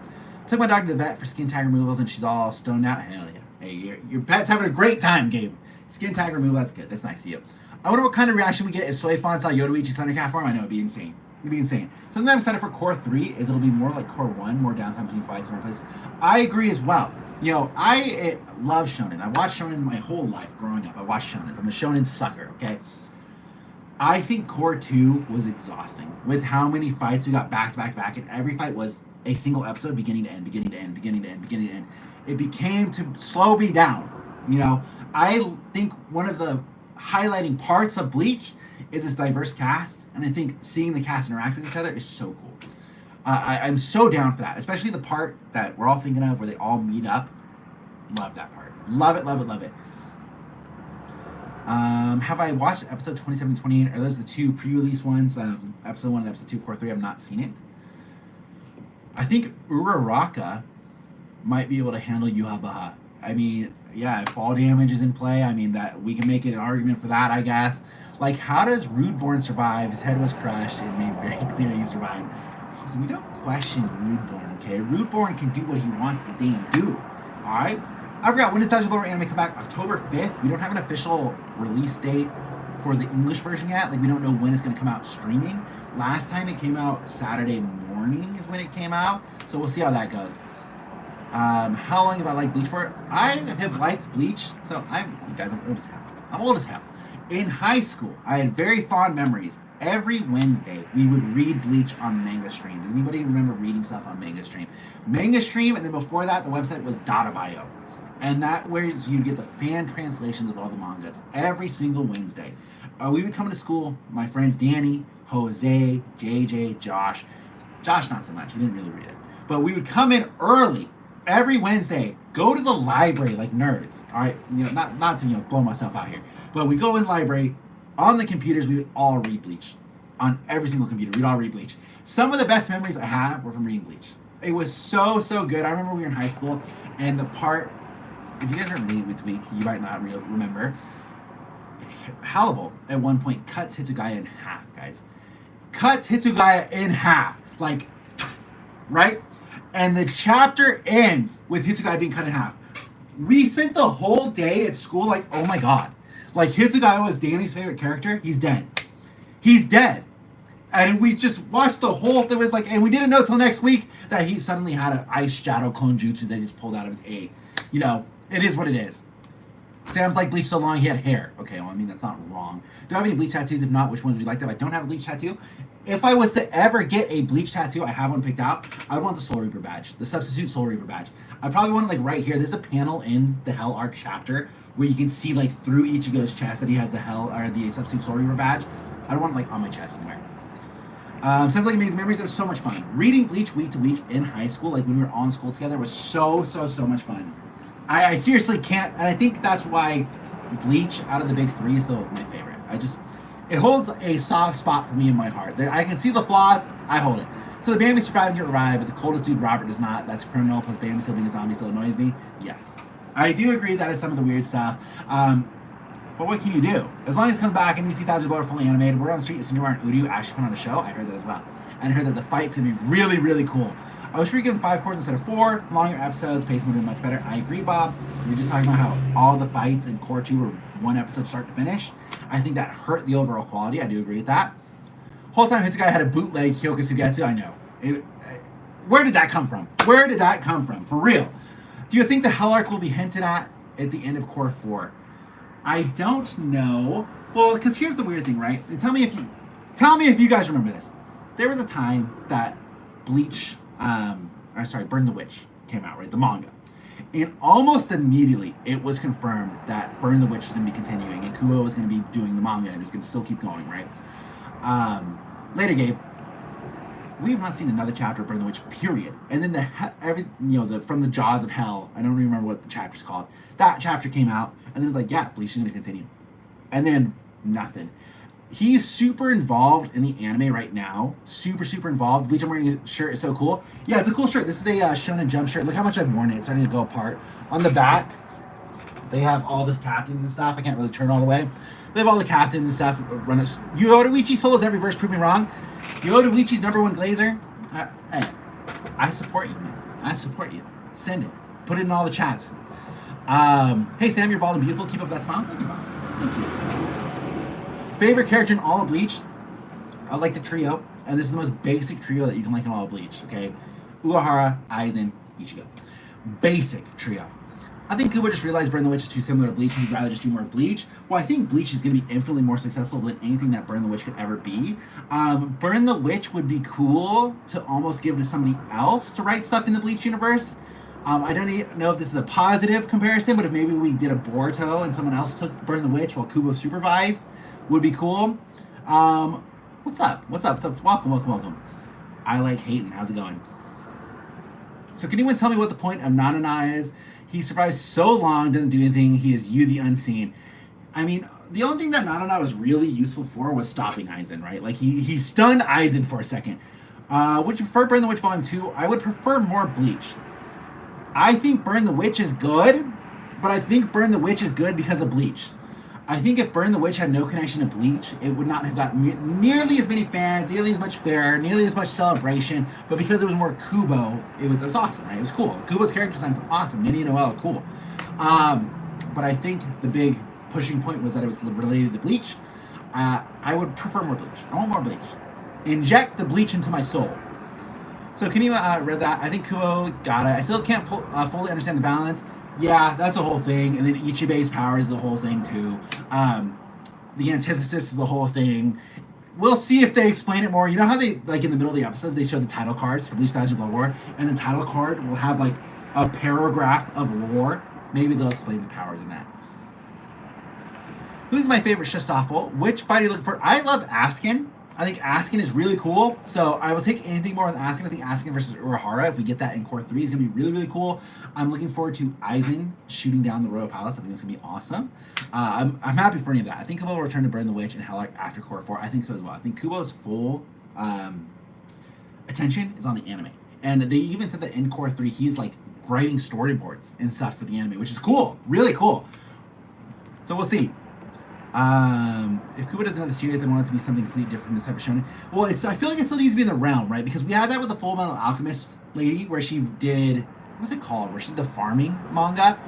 [SPEAKER 1] Took my dog to the vet for skin tag removals, and she's all stoned out. Hell yeah. Hey, your pet's having a great time, Gabe. Skin tag removal, that's good. That's nice of you. I wonder what kind of reaction we get if Soifan saw Yoruichi's Thundercat form. I know, it'd be insane. It'd be insane. Something I'm excited for Core 3 is it'll be more like Core 1, more downtime between fights, more places. I agree as well. You know, I love shonen. I've watched shonen my whole life growing up. I watched shonen. I'm a shonen sucker, okay? I think Core 2 was exhausting with how many fights we got back to back to back, and every fight was a single episode, beginning to end, beginning to end, beginning to end, beginning to end. It became to slow me down. You know, I think one of the highlighting parts of Bleach is its diverse cast, and I think seeing the cast interact with each other is so cool. I'm so down for that, especially the part that we're all thinking of where they all meet up. Love that part. Love it, love it, love it. Have I watched episode 27 and 28? Are those the two pre-release ones? Episode 1 and episode 2 of Core 3. I've not seen it. I think Uraraka might be able to handle Yuhabaha. I mean, yeah, if fall damage is in play, I mean, that we can make an argument for that, I guess. Like, how does Rudeborn survive? His head was crushed and made very clear he survived. So we don't question Rudeborn, okay? Rudeborn can do what he wants to damn do, alright? I forgot, when does TYBW anime come back? October 5th? We don't have an official release date for the English version yet. Like, we don't know when it's going to come out streaming. Last time it came out Saturday morning is when it came out. So we'll see how that goes. How long have I liked Bleach for? I have liked Bleach. So guys, I'm old as hell. I'm old as hell. In high school, I had very fond memories. Every Wednesday, we would read Bleach on Manga Stream. Does anybody remember reading stuff on Manga Stream? Manga Stream, and then before that, the website was TYBW. And that where you'd get the fan translations of all the mangas every single Wednesday. We would come to school, my friends Danny, Jose, JJ, Josh. Josh, not so much. He didn't really read it. But we would come in early every Wednesday, go to the library like nerds. All right, you know, not to blow myself out here, but we go in the library on the computers. We would all read Bleach on every single computer. We'd all read Bleach. Some of the best memories I have were from reading Bleach. It was so good. I remember we were in high school, and the part. If you guys are reading it week, you might not remember. Hannibal at one point cuts Hitsugaya in half, guys. Cuts Hitsugaya in half, like, right? And the chapter ends with Hitsugaya being cut in half. We spent the whole day at school like, oh my god. Like, Hitsugaya was Danny's favorite character. He's dead. He's dead. And we just watched the whole thing. It was like, and we didn't know till next week that he suddenly had an ice shadow clone jutsu that he just pulled out of his A. You know, it is what it is. Sam's like Bleach so long he had hair. Okay, well, I mean, that's not wrong. Do I have any Bleach tattoos? If not, which ones would you like to have? I don't have a Bleach tattoo. If I was to ever get a Bleach tattoo, I have one picked out. I want the Soul Reaper badge, the substitute Soul Reaper badge. I probably want it like right here. There's a panel in the Hell Arc chapter where you can see like through Ichigo's chest that he has the Hell or the substitute Soul Reaper badge. I don't want it like on my chest somewhere. Sounds like amazing memories. It was so much fun. Reading Bleach week to week in high school, like when we were all in school together, was so much fun. I seriously can't, and I think that's why Bleach out of the big three is still my favorite. It holds a soft spot for me in my heart. I can see the flaws, I hold it. So the Bambi surviving get revived, but the coldest dude Robert does not. That's criminal, plus Bambi still being a zombie still annoys me. Yes. I do agree that is some of the weird stuff. But what can you do? As long as it comes back and you see TYBW fully animated, we're on the street, Cinderella and Uryu actually put on a show. I heard that as well. And I heard that the fight's gonna be really cool. I wish we could give 5 cores instead of 4. Longer episodes, pacing would have been much better. I agree, Bob. We were just talking about how all the fights in Core 2 were one episode start to finish. I think that hurt the overall quality. I do agree with that. Whole time Hitsugaya had a bootleg Kyoka Sugetsu. I know. Where did that come from? Where did that come from? For real. Do you think the Hell Arc will be hinted at the end of Core 4? I don't know. Well, because here's the weird thing, right? And tell me if you guys remember this. There was a time that Bleach, Burn the Witch came out, right? The manga. And almost immediately, it was confirmed that Burn the Witch was going to be continuing, and Kubo was going to be doing the manga, and it was going to still keep going, right? Later, Gabe, we have not seen another chapter of Burn the Witch, period. And then From the Jaws of Hell, I don't even remember what the chapter's called. That chapter came out, and then it was like, yeah, Bleach is going to continue. And then nothing. He's super involved in the anime right now. Super involved. Bleach, I'm wearing a shirt. Is so cool. Yeah, it's a cool shirt. This is a Shonen Jump shirt. Look how much I've worn it. It's starting to go apart. On the back, they have all the captains and stuff. I can't really turn all the way. They have all the captains and stuff. Yoruichi solos every verse. Prove me wrong. Yoruichi's #1 glazer. Hey, I support you, man. I support you. Send it. Put it in all the chats. Hey, Sam, you're bald and beautiful. Keep up that smile. Thank you, boss. Thank you. Favorite character in all of Bleach? I like the trio, and this is the most basic trio that you can like in all of Bleach, okay? Urahara, Aizen, Ichigo. Basic trio. I think Kubo just realized Burn the Witch is too similar to Bleach and he'd rather just do more Bleach. Well, I think Bleach is going to be infinitely more successful than anything that Burn the Witch could ever be. Burn the Witch would be cool to almost give to somebody else to write stuff in the Bleach universe. I don't know if this is a positive comparison, but if maybe we did a Boruto and someone else took Burn the Witch while Kubo supervised, would be cool. What's up? What's up? What's up? Welcome, welcome, welcome. I like Hayden. How's it going? So can anyone tell me what the point of Nanana is? He survives so long, doesn't do anything. He is you, the unseen. I mean, the only thing that Nanana was really useful for was stopping Aizen, right? Like, he stunned Aizen for a second. Would you prefer Burn the Witch Volume 2? I would prefer more Bleach. I think Burn the Witch is good, but I think Burn the Witch is good because of Bleach. I think if Burn the Witch had no connection to Bleach, it would not have gotten nearly as many fans, nearly as much fare, nearly as much celebration. But because it was more Kubo, it was awesome, right? It was cool. Kubo's character design is awesome. Nini Noel, cool. But I think the big pushing point was that it was related to Bleach. I would prefer more Bleach. I want more Bleach. Inject the Bleach into my soul. So can you read that? I think Kubo got it. I still can't fully understand the balance. Yeah, that's the whole thing. And then Ichibe's power is the whole thing, too. The antithesis is the whole thing. We'll see if they explain it more. You know how they, like, in the middle of the episodes, they show the title cards for Bleach Thousand Blood War, and the title card will have, like, a paragraph of lore? Maybe they'll explain the powers in that. Who's my favorite Shistafel? Which fight are you looking for? I love Askin. I think Askin is really cool, so I will take anything more with Askin. I think Askin versus Urahara, if we get that in Core 3, is going to be really, really cool. I'm looking forward to Aizen shooting down the Royal Palace. I think it's going to be awesome. I'm happy for any of that. I think Kubo will return to Burn the Witch and Hell after Core 4. I think so as well. I think Kubo's full attention is on the anime. And they even said that in Core 3, he's like writing storyboards and stuff for the anime, which is cool. Really cool. So we'll see. If Kubo doesn't have the series, I want it to be something completely different from this type of shonen. Well, I feel like it still needs to be in the realm, right? Because we had that with the Full Metal Alchemist lady, where she did, what was it called? Where she did the farming manga.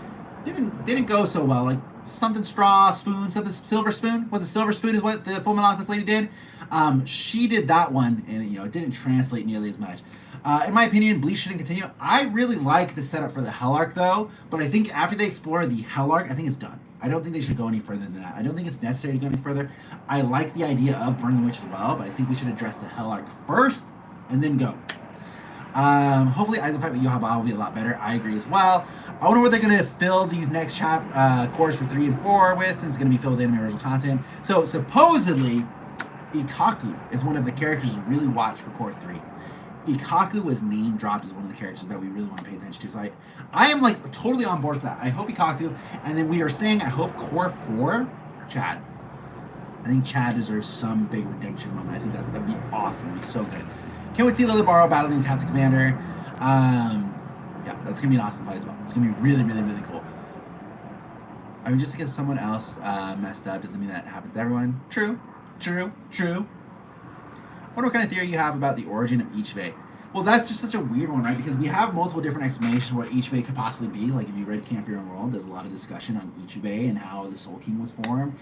[SPEAKER 1] Didn't go so well. Like something straw spoon, something silver spoon. Was it silver spoon is what the Full Metal Alchemist lady did? She did that one, and it didn't translate nearly as much. In my opinion, Bleach shouldn't continue. I really like the setup for the Hell Arc, though. But I think after they explore the Hell Arc, I think it's done. I don't think they should go any further than that. I don't think it's necessary to go any further. I like the idea of Burn the Witch as well, but I think we should address the Hell Arc first and then go. Hopefully Aizen fight with Yohaba will be a lot better. I agree as well. I wonder what they're going to fill these next cores for 3 and 4 with, since it's going to be filled with anime original content. So supposedly, Ikaku is one of the characters to really watch for Core 3. Ikaku was name dropped as one of the characters that we really want to pay attention to. So I am like totally on board for that. I hope Ikaku, and then we are saying I hope Core 4, Chad. I think Chad deserves some big redemption moment. I think that would be awesome. It'd be so good. Can't wait to see Lilibaro battling Captain Commander. Yeah, that's gonna be an awesome fight as well. It's gonna be really, really, really cool. I mean, just because someone else messed up doesn't mean that happens to everyone. True, true, true. I wonder what kind of theory you have about the origin of Ichibe. Well, that's just such a weird one, right? Because we have multiple different explanations of what Ichibe could possibly be. Like, if you read Camp Your Own World, there's a lot of discussion on Ichibe and how the Soul King was formed.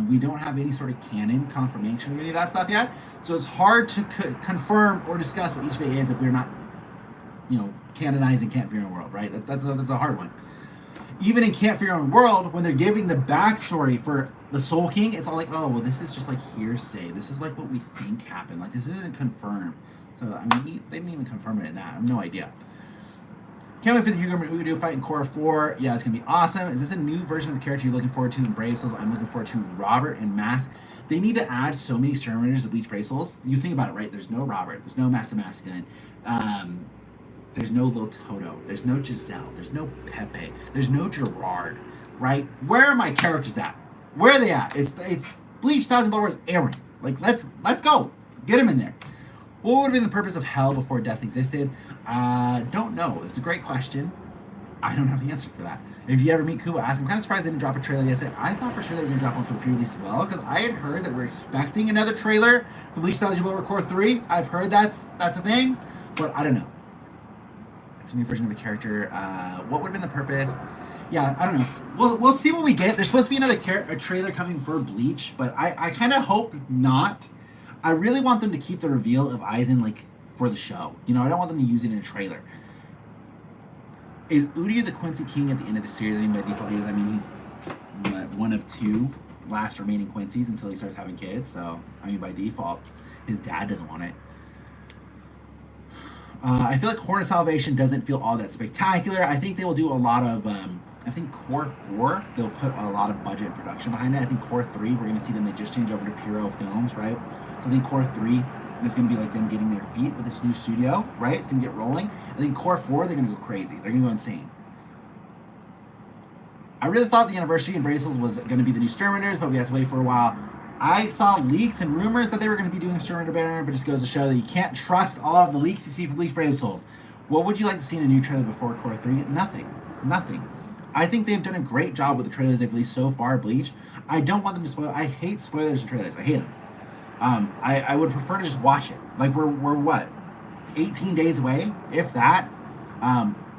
[SPEAKER 1] We don't have any sort of canon confirmation of any of that stuff yet. So it's hard to confirm or discuss what Ichibe is if we're not, canonizing Camp Your Own World, right? That's a hard one. Even in Camp Your Own World, when they're giving the backstory for the Soul King, it's all like, oh, well, this is just like hearsay. This is like what we think happened. Like, this isn't confirmed. So, I mean, they didn't even confirm it in that. I have no idea. Can't wait for the Yuguruma Udo fight in Core 4. Yeah, it's going to be awesome. Is this a new version of the character you're looking forward to in Brave Souls? I'm looking forward to Robert and Mask. They need to add so many Exterminators to Bleach Brave Souls. You think about it, right? There's no Robert. There's no Master Masculine. There's no Lil Toto. There's no Giselle. There's no Pepe. There's no Gerard, right? Where are my characters at? Where are they at? It's Bleach Thousand Blood War's Aaron. Like, let's go. Get him in there. What would have been the purpose of hell before death existed? Don't know. It's a great question. I don't have the answer for that. If you ever meet Kubo, ask him. I'm kind of surprised they didn't drop a trailer yesterday. I thought for sure they were going to drop one for the pre-release as well, because I had heard that we're expecting another trailer for Bleach Thousand Blood War Core 3. I've heard that's a thing, but I don't know. It's a new version of a character. What would have been the purpose? Yeah, I don't know. We'll see what we get. There's supposed to be another trailer coming for Bleach, but I kind of hope not. I really want them to keep the reveal of Aizen, like, for the show. I don't want them to use it in a trailer. Is Uryu the Quincy King at the end of the series? I mean, by default, because I mean he's one of 2 last remaining Quincy's until he starts having kids. So I mean, by default, his dad doesn't want it. I feel like Horn of Salvation doesn't feel all that spectacular. I think they will do a lot of. I think Core 4, they'll put a lot of budget and production behind it. I think Core 3, we're going to see them, they just change over to Puro Films, right? So I think Core 3 is going to be like them getting their feet with this new studio, right? It's going to get rolling. I think Core 4, they're going to go crazy. They're going to go insane. I really thought the Anniversary and Bracelets was going to be the new Exterminators, but we have to wait for a while. I saw leaks and rumors that they were going to be doing a Exterminator banner, but it just goes to show that you can't trust all of the leaks you see from Bleach Brave Souls. What would you like to see in a new trailer before Core 3? Nothing. Nothing. I think they've done a great job with the trailers they've released so far, Bleach. I don't want them to spoil. I hate spoilers and trailers. I hate them. I would prefer to just watch it. Like, we're what? 18 days away, if that.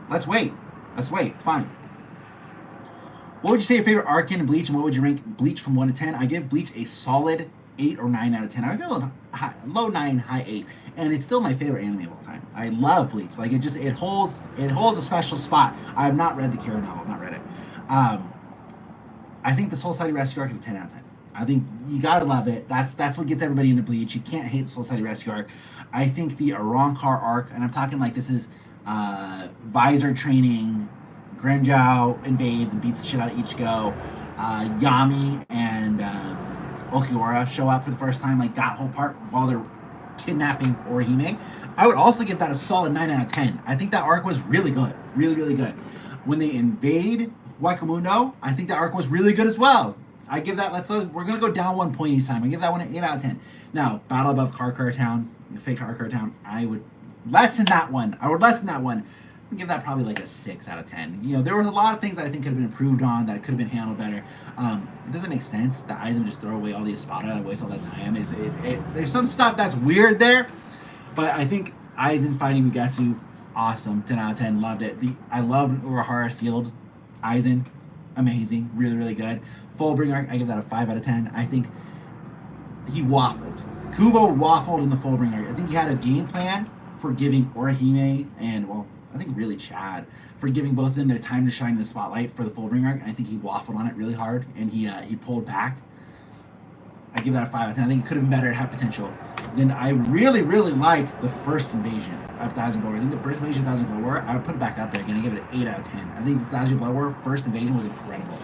[SPEAKER 1] Let's wait. Let's wait. It's fine. What would you say your favorite arc in Bleach, and what would you rank Bleach from 1 to 10? I give Bleach a solid 8 or 9 out of 10. I would go low 9, high 8. And it's still my favorite anime of all time. I love Bleach. Like, it holds a special spot. I have not read the Kira novel. I've not read it. I think the Soul Society Rescue arc is a 10 out of 10. I think you gotta love it. That's what gets everybody into Bleach. You can't hate the Soul Society Rescue arc. I think the Arrancar arc, and I'm talking like this is Visor training, Grenjou invades and beats the shit out of Ichigo, Yami and Okiura show up for the first time, like that whole part while they're kidnapping Orihime. I would also give that a solid 9 out of 10. I think that arc was really good. Really, really good. When they invade Huecamundo, I think that arc was really good as well. I give that, we're going to go down 1 point each time. I give that one an 8 out of 10. Now, Battle Above Karkar Town, the fake Karkar Town, I would lessen that one. I would give that probably like a 6 out of 10. You know, there was a lot of things that I think could have been improved on, that could have been handled better. It doesn't make sense that Aizen would just throw away all the Espada and waste all that time. There's some stuff that's weird there, but I think Aizen fighting Mugetsu, awesome. 10 out of 10, loved it. I loved Urahara sealed Aizen, amazing, really, really good. Fullbringer, I give that a 5 out of 10. I think he waffled. Kubo waffled in the Fullbringer. I think he had a game plan for giving Orihime and, well, I think really Chad, for giving both of them their time to shine in the spotlight for the Fullbringer arc. And I think he waffled on it really hard, and he pulled back. I give that a 5 out of 10. I think it could have been better, it had potential. Then I really, really like the first invasion of Thousand Blood War. I think the first invasion of Thousand Blood War, I would put it back out there again. I give it an 8 out of 10. I think the Thousand Blood War first invasion was incredible.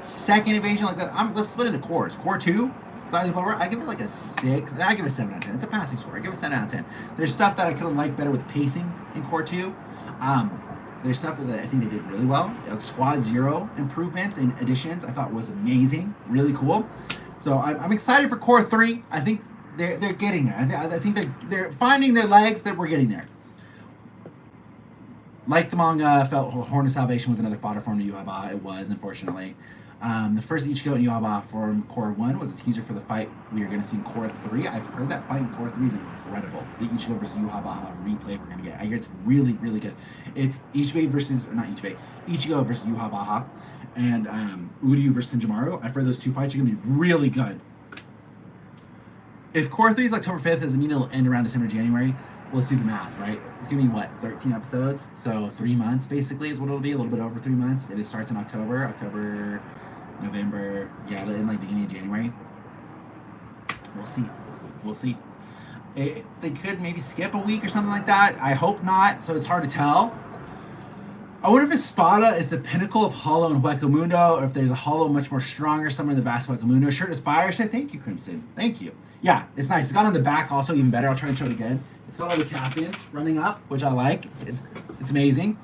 [SPEAKER 1] Second invasion, like that, let's split it into cores. Core 2, Thousand Blood War, I give it like a 6. I give it a 7 out of 10. It's a passing score. I give it a 7 out of 10. There's stuff that I could have liked better with pacing in Core 2. There's stuff that I think they did really well. Squad Zero improvements and additions I thought was amazing, really cool. So I'm excited for Core 3. I think they're getting there. I think they're finding their legs, that we're getting there. Like the manga, felt Horn of Salvation was another fodder form to Yuhaba. It was, unfortunately. The first Ichigo and Yuhaba from Core 1 was a teaser for the fight we are going to see in Core 3. I've heard that fight in Core 3 is incredible. The Ichigo versus Yuhaba replay we're going to get. I hear it's really, really good. It's Ichigo versus Yuhaba and Uryu versus Senjomaru. I've heard those two fights are going to be really good. If Core 3 is October 5th, does it mean it'll end around December, January? Well, let's do the math, right? It's going to be, what, 13 episodes? So 3 months, basically, is what it'll be. A little bit over 3 months. It starts in October, November. Yeah, it'll end like beginning of January. We'll see. They could maybe skip a week or something like that. I hope not, so it's hard to tell. I wonder if Espada is the pinnacle of Hollow and Huecamundo, or if there's a Hollow much more stronger somewhere in the vast Huecamundo. Shirt is fire. Said thank you, Crimson. Thank you. Yeah, it's nice. It's got on the back also, even better. I'll try and show it again. It's got all the captains running up, which I like. It's amazing.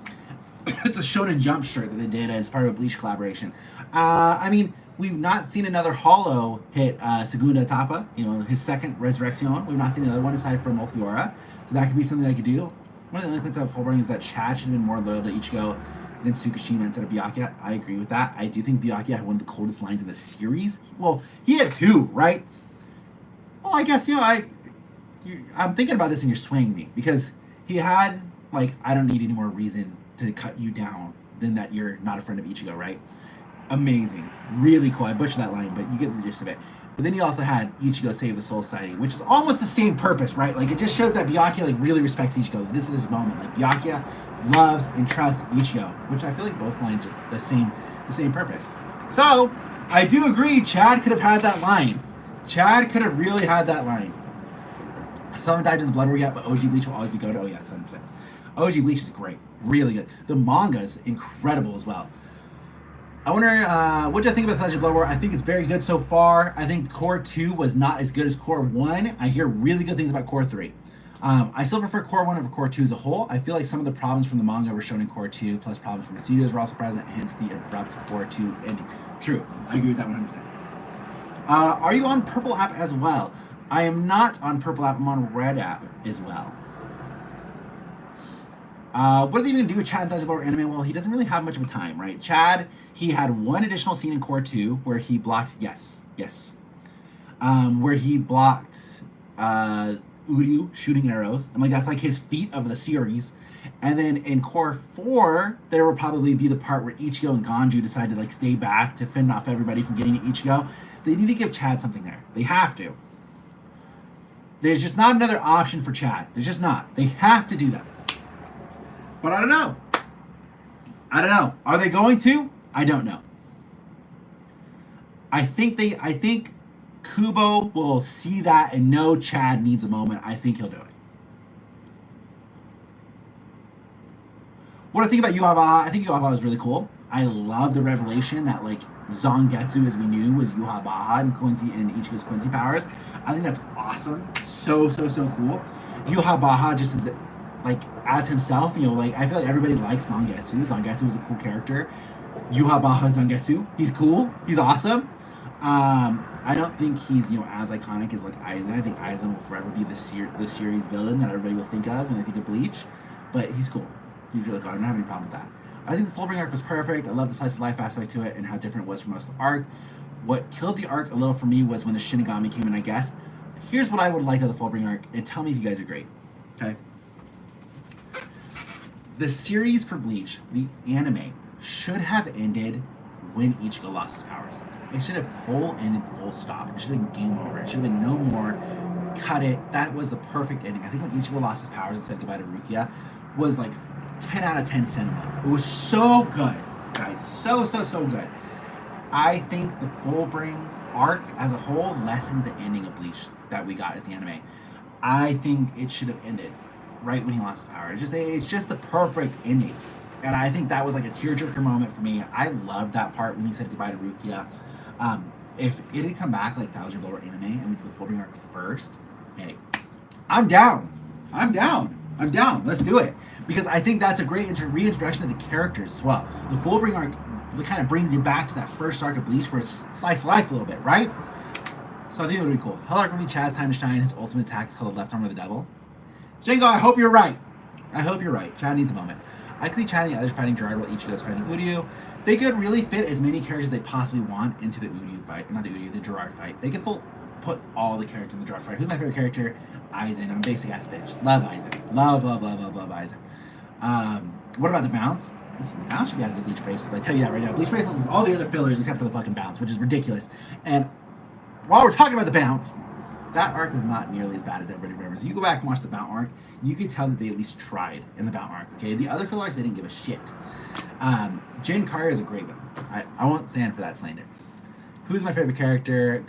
[SPEAKER 1] It's a Shonen Jump shirt that they did as part of a Bleach collaboration. I mean, we've not seen another Hollow hit Segunda Etapa, his second Resurrection. We've not seen another one aside from Okiura. So that could be something they could do. One of the only points about Fullbringers is that Chad should have been more loyal to Ichigo than Tsukishima instead of Byakuya. I agree with that. I do think Byakuya had one of the coldest lines in the series. Well, he had 2, right? Well, I guess, I'm thinking about this and you're swaying me. Because he had, like, I don't need any more reason to cut you down than that you're not a friend of Ichigo, right? Amazing. Really cool. I butchered that line, but you get the gist of it. But then you also had Ichigo save the Soul Society, which is almost the same purpose, right? Like, it just shows that Byakuya, like, really respects Ichigo. This is his moment. Like, Byakuya loves and trusts Ichigo, which I feel like both lines are the same purpose. So I do agree. Chad could have had that line. Chad could have really had that line. I still haven't dived into the Blood War yet, but OG Bleach will always be good. Oh yeah, 100%. OG Bleach is great, really good. The manga is incredible as well. I wonder, what do you think about the Legend of Blood War? I think it's very good so far. I think Core 2 was not as good as Core 1. I hear really good things about Core 3. I still prefer Core 1 over Core 2 as a whole. I feel like some of the problems from the manga were shown in Core 2, plus problems from the studios were also present, hence the abrupt Core 2 ending. True, I agree with that 100%. Are you on Purple App as well? I am not on Purple App, I'm on Red App as well. What are they even do with Chad Legend of Blood War anime? Well, he doesn't really have much of a time, right? Chad, he had one additional scene in Core 2 where he blocked, where he blocked Uryu shooting arrows, and like that's like his feat of the series. And then in Core 4, there will probably be the part where Ichigo and Ganju decide to like stay back to fend off everybody from getting to Ichigo. They need to give Chad something there. They have to. There's just not another option for Chad. There's just not. They have to do that. But I don't know. Are they going to? I don't know. I think Kubo will see that and know Chad needs a moment. I think he'll do it. What do I think about Yuhabaha? I think Yuhabaha is really cool. I love the revelation that like Zangetsu, as we knew, was Yuhabaha and Quincy and Ichigo's Quincy powers. I think that's awesome. So cool. Yuhabaha just is like as himself, you know, like I feel like everybody likes Zangetsu. Zangetsu is a cool character. Yuhabaha Zangetsu. He's cool. He's awesome. I don't think he's, you know, as iconic as like Aizen. I think Aizen will forever be the series villain that everybody will think of when they think of Bleach. But he's cool. He's really cool. I don't have any problem with that. I think the Fullbringer arc was perfect. I love the slice of life aspect to it and how different it was from most of the arc. What killed the arc a little for me was when the Shinigami came in, I guess. Here's what I would like of the Fullbringer arc, and tell me if you guys agree. Okay? The series for Bleach, the anime, should have ended when Ichigo lost his powers. It should have ended, full stop. It should have been game over. It should have been no more. Cut it. That was the perfect ending. I think when Ichigo lost his powers and said goodbye to Rukia was like 10 out of 10 cinema. It was so good, guys. So good. I think the Fullbring arc as a whole lessened the ending of Bleach that we got as the anime. I think it should have ended right when he lost his power. It's just the perfect ending. And I think that was like a tearjerker moment for me. I loved that part when he said goodbye to Rukia. If it had come back like Thousand Blower anime and we did the Fullbring arc first, hey, I'm down. Let's do it. Because I think that's a great reintroduction of the characters as well. The Fullbring arc kind of brings you back to that first arc of Bleach where it's slice of life a little bit, right? So I think it would be cool. Hell arc would be Chad's time to shine. His ultimate attack is called the left arm of the devil. Jingo, I hope you're right. Chad needs a moment. I could see Chad and the others fighting Gerard while Ichigo's fighting Uryu. They could really fit as many characters as they possibly want into the Uryu fight. Not the Uryu, the Gerard fight. They could put all the characters in the Gerard fight. Who's my favorite character? Aizen. I'm a basic ass bitch. Love Aizen. Love Aizen. What about the bounce? Listen, the bounce should be out of the Bleach bracelets. I tell you that right now. Bleach bracelets is all the other fillers except for the fucking bounce, which is ridiculous. And while we're talking about the bounce, that arc was not nearly as bad as everybody remembers. You go back and watch the Bound arc, you could tell that they at least tried in the Bound arc, okay? The other fillers, they didn't give a shit. Jin Karya is a great one. I won't stand for that slander. Who's my favorite character?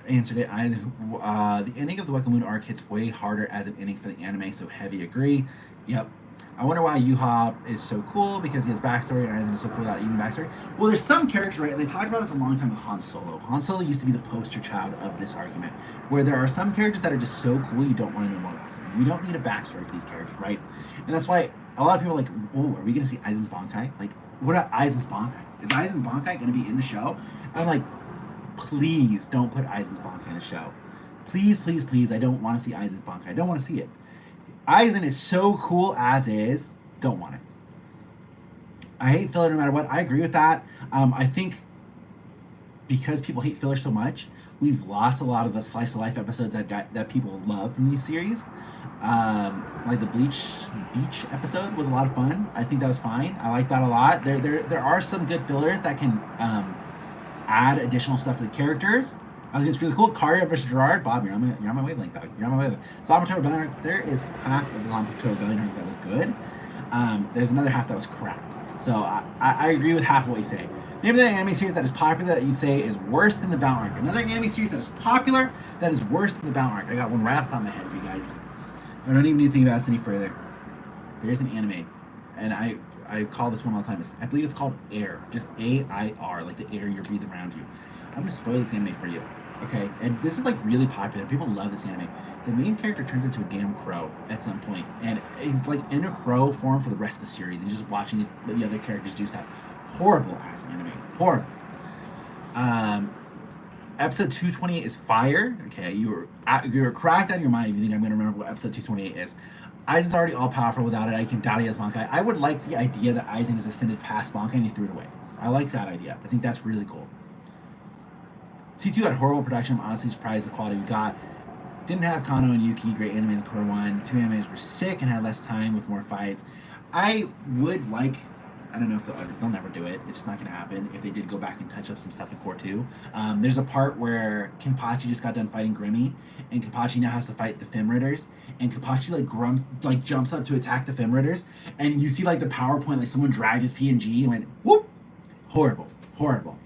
[SPEAKER 1] Answered it. The ending of the Wakamoon arc hits way harder as an ending for the anime, so heavy agree. Yep. I wonder why Yuha is so cool, because he has backstory, and Aizen is so cool without even backstory. Well, there's some characters, right, and they talked about this a long time with Han Solo. Han Solo used to be the poster child of this argument, where there are some characters that are just so cool you don't want to know more about them. We don't need a backstory for these characters, right? And that's why a lot of people are like, oh, are we going to see Aizen's Bankai? Like, what about Aizen's Bankai? Is Aizen's Bankai going to be in the show? I'm like, please don't put Aizen's Bankai in the show. Please, I don't want to see Aizen's Bankai. I don't want to see it. Aizen is so cool as is. Don't want it. I hate filler no matter what. I agree with that. I think because people hate filler so much, we've lost a lot of the slice of life episodes that people love from these series. Like the Bleach Beach episode was a lot of fun. I think that was fine. I like that a lot. There are some good fillers that can add additional stuff to the characters. I think it's really cool. Karya versus Gerard. Bob, you're on my wavelength, dog. You're on my wavelength. Zombie Rebellion arc. There is half of the Zombie Rebellion arc that was good. There's another half that was crap. So I agree with half of what you say. Name the anime series that is popular that you say is worse than the Bound arc. Another anime series that is popular that is worse than the Bound arc. I got one right off the top of my head for you guys. I don't even need to think about this any further. There's an anime, and I call this one all the time. I believe it's called Air. Just AIR, like the air you're breathing around you. I'm going to spoil this anime for you. Okay? And this is like really popular. People love this anime. The main character turns into a damn crow at some point, and he's like in a crow form for the rest of the series. And just watching the other characters do stuff. Horrible ass anime. Horrible. Episode 228 is fire. Okay, you were cracked out of your mind if you think I'm going to remember what episode 228 is. Aizen's already all powerful without it. I can doubt he has bankai. I would like the idea that Aizen has ascended past bankai and he threw it away. I like that idea. I think that's really cool. C2 had horrible production. I'm honestly surprised the quality we got. Didn't have Kano and Yuki, great animes in Core 1. 2 animes were sick and had less time with more fights. I would like, I don't know if they'll never do it. It's just not going to happen if they did go back and touch up some stuff in Core 2. There's a part where Kenpachi just got done fighting Grimmy, and Kenpachi now has to fight the Femritters, and Kenpachi jumps up to attack the Femritters, and you see like the PowerPoint, like someone dragged his PNG and went, whoop! Horrible. Horrible.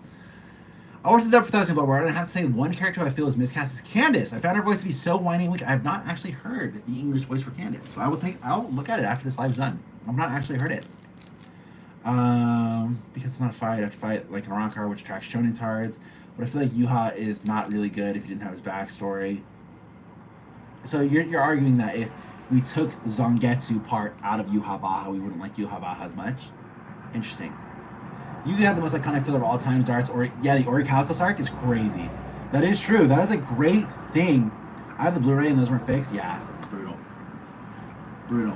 [SPEAKER 1] I was up for Thousand Blood War, and I have to say one character who I feel is miscast is Candace. I found her voice to be so whiny and weak. I have not actually heard the English voice for Candace. So I'll look at it after this live's done. I've not actually heard it. Because it's not a fight, I have to fight like Narankar, which attracts shonen tards. But I feel like Yuha is not really good if you didn't have his backstory. So you're arguing that if we took the Zangetsu part out of Yuha Baha, we wouldn't like Yuha Baha as much? Interesting. You have the most iconic filler of all time, darts. Or yeah, the Orichalcos arc is crazy. That is true. That is a great thing. I have the Blu-ray and those weren't fixed. Yeah, brutal. Brutal.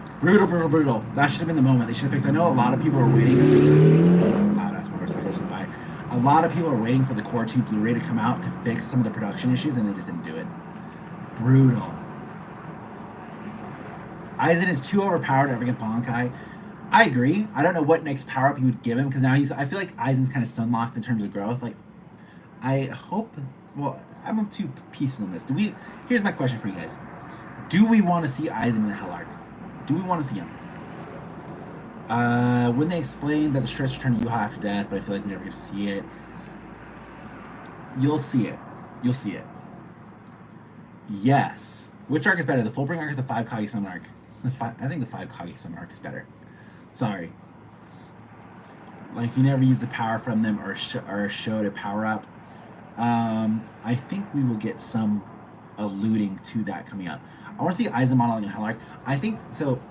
[SPEAKER 1] That should have been the moment. They should have fixed. I know a lot of people are waiting. Wow, that's motorcycles by. A lot of people are waiting for the Core 2 Blu-ray to come out to fix some of the production issues, and they just didn't do it. Brutal. Aizen is too overpowered to ever get bankai. I agree. I don't know what next power up you would give him because now I feel like Aizen's kind of stone locked in terms of growth. Like, I hope. Well, I'm of two pieces on this. Here's my question for you guys. Do we want to see Aizen in the Hell arc? Do we want to see him? When they explained that the stress returned to Yuha after death, but I feel like we never get to see it. You'll see it. Yes. Which arc is better, the Fullbringer arc or the 5 Kage-sama arc? I think the 5 Kage-sama arc is better. Sorry. Like, you never use the power from them or a show to power up. I think we will get some alluding to that coming up. I want to see Aizen monologue in Hell arc. I think, so,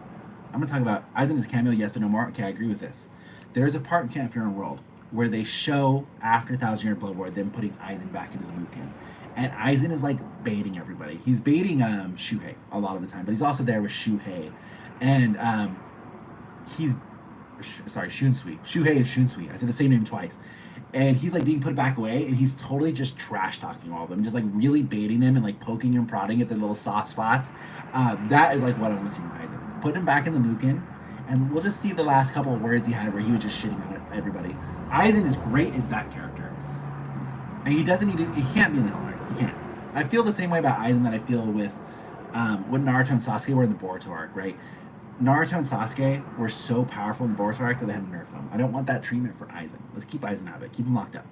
[SPEAKER 1] I'm going to talk about Aizen is cameo, yes, but no more. Okay, I agree with this. There's a part in Camp Fear and World where they show, after 1,000 Year Blood War, them putting Aizen back into the Mugen. And Aizen is, like, baiting everybody. He's baiting Shuhei a lot of the time, but he's also there with Shuhei. And, Shunsui. Shuhei and Shunsui. I said the same name twice. And he's like being put back away, and he's totally just trash talking all of them, just like really baiting them and like poking and prodding at their little soft spots. That is like what I want to see from Aizen. Put him back in the Mugen, and we'll just see the last couple of words he had where he was just shitting on everybody. Aizen is great as that character, and he doesn't need to. He can't be in the Hell arc. He can't. I feel the same way about Aizen that I feel with when Naruto and Sasuke were in the Boruto arc, right? Naruto and Sasuke were so powerful in the Boruto arc that they had to nerf them. I don't want that treatment for Aizen. Let's keep Aizen out of it. Keep him locked up.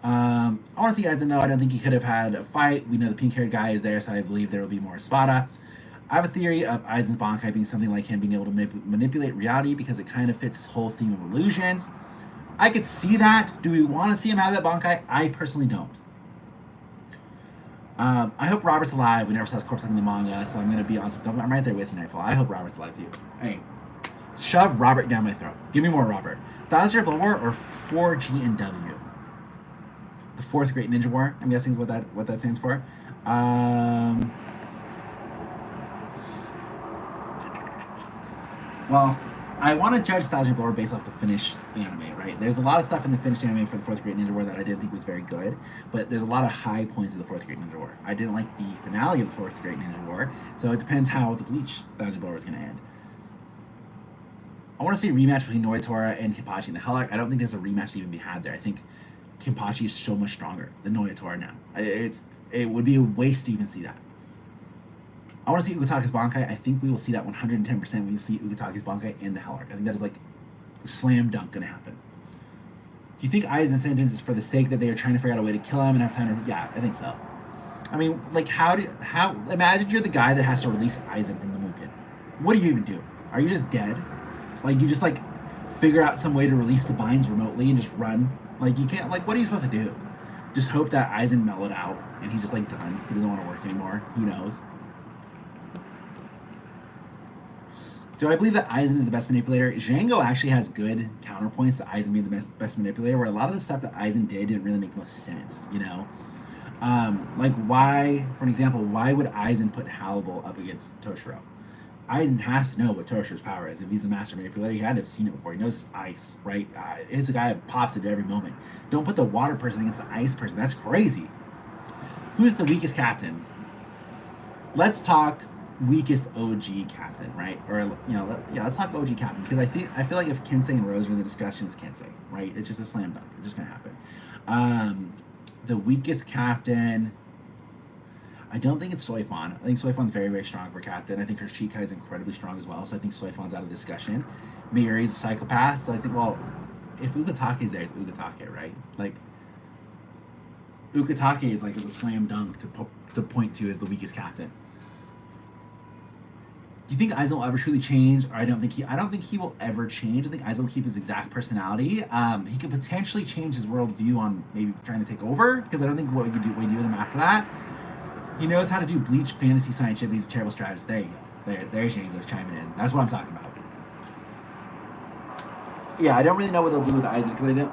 [SPEAKER 1] I want to see Aizen, though. I don't think he could have had a fight. We know the pink-haired guy is there, so I believe there will be more Espada. I have a theory of Aizen's bankai being something like him being able to manipulate reality because it kind of fits his whole theme of illusions. I could see that. Do we want to see him have that bankai? I personally don't. I hope Robert's alive. We never saw his corpse like in the manga, so I'm going to be on some... I'm right there with you, Nightfall. I hope Robert's alive, too. Hey, shove Robert down my throat. Give me more Robert. 1,000 Year Blood War or 4GNW? The Fourth Great Ninja War, I'm guessing is what that stands for. Well, I want to judge 1,000 Year Blood War based off the finished anime, right? There's a lot of stuff in the finished anime for the Fourth Great Ninja War that I didn't think was very good, but there's a lot of high points of the Fourth Great Ninja War. I didn't like the finale of the Fourth Great Ninja War, so it depends how the Bleach 1,000 Year Blood War is going to end. I want to see a rematch between Noyatora and Kenpachi in the Hell arc. I don't think there's a rematch to even be had there. I think Kenpachi is so much stronger than Noyatora now. It would be a waste to even see that. I want to see Ukitake's Bankai. I think we will see that 110% when we see Ukitake's Bankai in the Hell Arc. I think that is like slam dunk going to happen. Do you think Aizen's sentence is for the sake that they are trying to figure out a way to kill him and have time to... Yeah, I think so. I mean, like, imagine you're the guy that has to release Aizen from the Mugen. What do you even do? Are you just dead? Like, you just, like, figure out some way to release the binds remotely and just run? Like, you can't... Like, what are you supposed to do? Just hope that Aizen mellowed out and he's just, like, done. He doesn't want to work anymore. Who knows? Do I believe that Aizen is the best manipulator? Django actually has good counterpoints to Aizen being the best manipulator, where a lot of the stuff that Aizen did didn't really make most sense, you know? Like, why, for an example, why would Aizen put Halibal up against Toshiro? Aizen has to know what Toshiro's power is. If he's a master manipulator, he had to have seen it before. He knows ice, right? He's a guy that pops it every moment. Don't put the water person against the ice person. That's crazy. Who's the weakest captain? Let's talk weakest OG captain, right? Or, you know, let's talk OG captain, because I feel like if Kensei and Rose are in the discussion, it's Kensei, right? It's just a slam dunk. It's just gonna happen. The weakest captain, I don't think it's Soifon. I think Soifon's very, very strong for captain. I think her Shikai is incredibly strong as well, so I think Soifon's out of discussion. Mayuri's a psychopath, so I think, well, if Ukitake's there, it's Ukitake, right? Like, Ukitake is like a slam dunk to point to as the weakest captain. Do you think Aizen will ever truly change? Or I don't think he will ever change. I think Aizen will keep his exact personality. He could potentially change his worldview on maybe trying to take over, because I don't think what we could do with him after that. He knows how to do Bleach fantasy science shit. He's a terrible strategist. There you go. There's Django chiming in. That's what I'm talking about. Yeah, I don't really know what they'll do with Aizen, because I don't.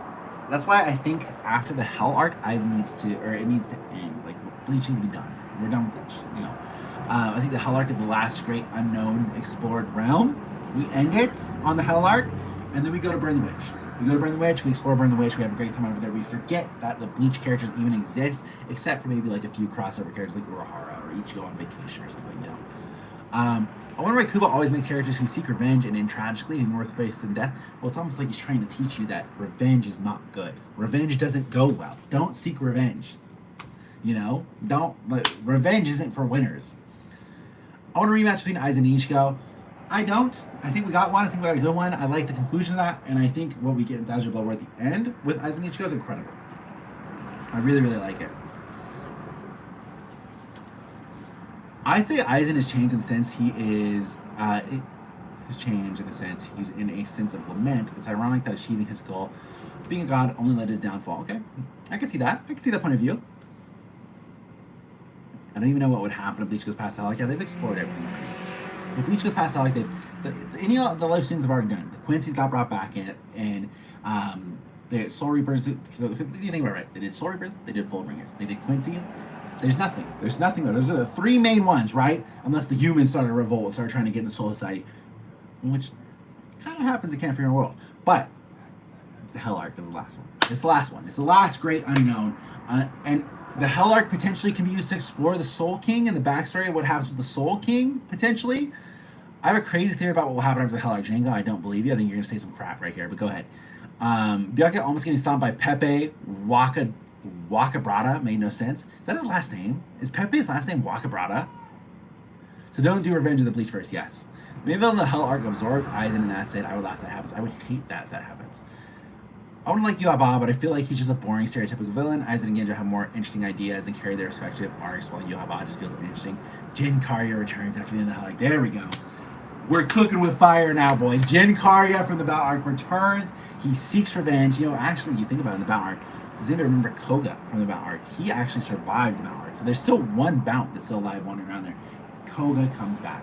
[SPEAKER 1] That's why I think after the Hell arc, Aizen needs to end. Like, Bleach needs to be done. We're done with Bleach, you know. I think the Hell Arc is the last great unknown explored realm. We end it on the Hell Arc, and then we go to Burn the Witch. We go to Burn the Witch, we explore Burn the Witch, we have a great time over there. We forget that the Bleach characters even exist, except for maybe like a few crossover characters like Urahara or Ichigo on vacation or something, you know. I wonder why Kubo always makes characters who seek revenge and end tragically, even worth facing death. Well, it's almost like he's trying to teach you that revenge is not good. Revenge doesn't go well. Don't seek revenge. You know? Revenge isn't for winners. I want a rematch between Aizen and Ichigo. I don't. I think we got one. I think we got a good one. I like the conclusion of that, and I think what we get in Thousand Blood War at the end with Aizen and Ichigo is incredible. I really, really like it. I'd say Aizen has changed in the sense he's in a sense of lament. It's ironic that achieving his goal, being a god, only led his downfall. Okay, I can see that. I can see that point of view. I don't even know what would happen if Bleach goes past Alec. Yeah, they've explored everything already. If Bleach goes past Alec, the life students have already done. The Quincy's got brought back in, and the Soul Reapers. You think about it, right? They did Soul Reapers, they did fullbringers, they did Quincy's. There's nothing. There's nothing. Those are the three main ones, right? Unless the humans started a revolt and started trying to get in the Soul Society, which kind of happens in Can't Fear World. But the Hell Arc is the last one. It's the last one. It's the last great unknown, and the Hell Arc potentially can be used to explore the Soul King and the backstory of what happens with the Soul King, potentially. I have a crazy theory about what will happen after the Hell Arc. Django, I don't believe you. I think you're going to say some crap right here, but go ahead. Byakuya almost getting stomped by Pepe Wakabrata. Made no sense. Is that his last name? Is Pepe's last name Wakabrata? So don't do Revenge of the Bleach first, yes. Maybe when the Hell Arc absorbs Aizen and that's it, I would laugh if that happens. I would hate that if that happens. I wouldn't like Yuhaba, but I feel like he's just a boring, stereotypical villain. Aizen and Genjo have more interesting ideas and carry their respective arcs, while Yuhaba just feels interesting. Jin Karya returns after the end of the Hell Arc. There we go. We're cooking with fire now, boys. Jin Karya from the Battle Arc returns. He seeks revenge. You know, actually, you think about it in the Battle Arc. Does anybody remember Koga from the Battle Arc? He actually survived the Battle Arc. So there's still one Bout that's still alive wandering around there. Koga comes back.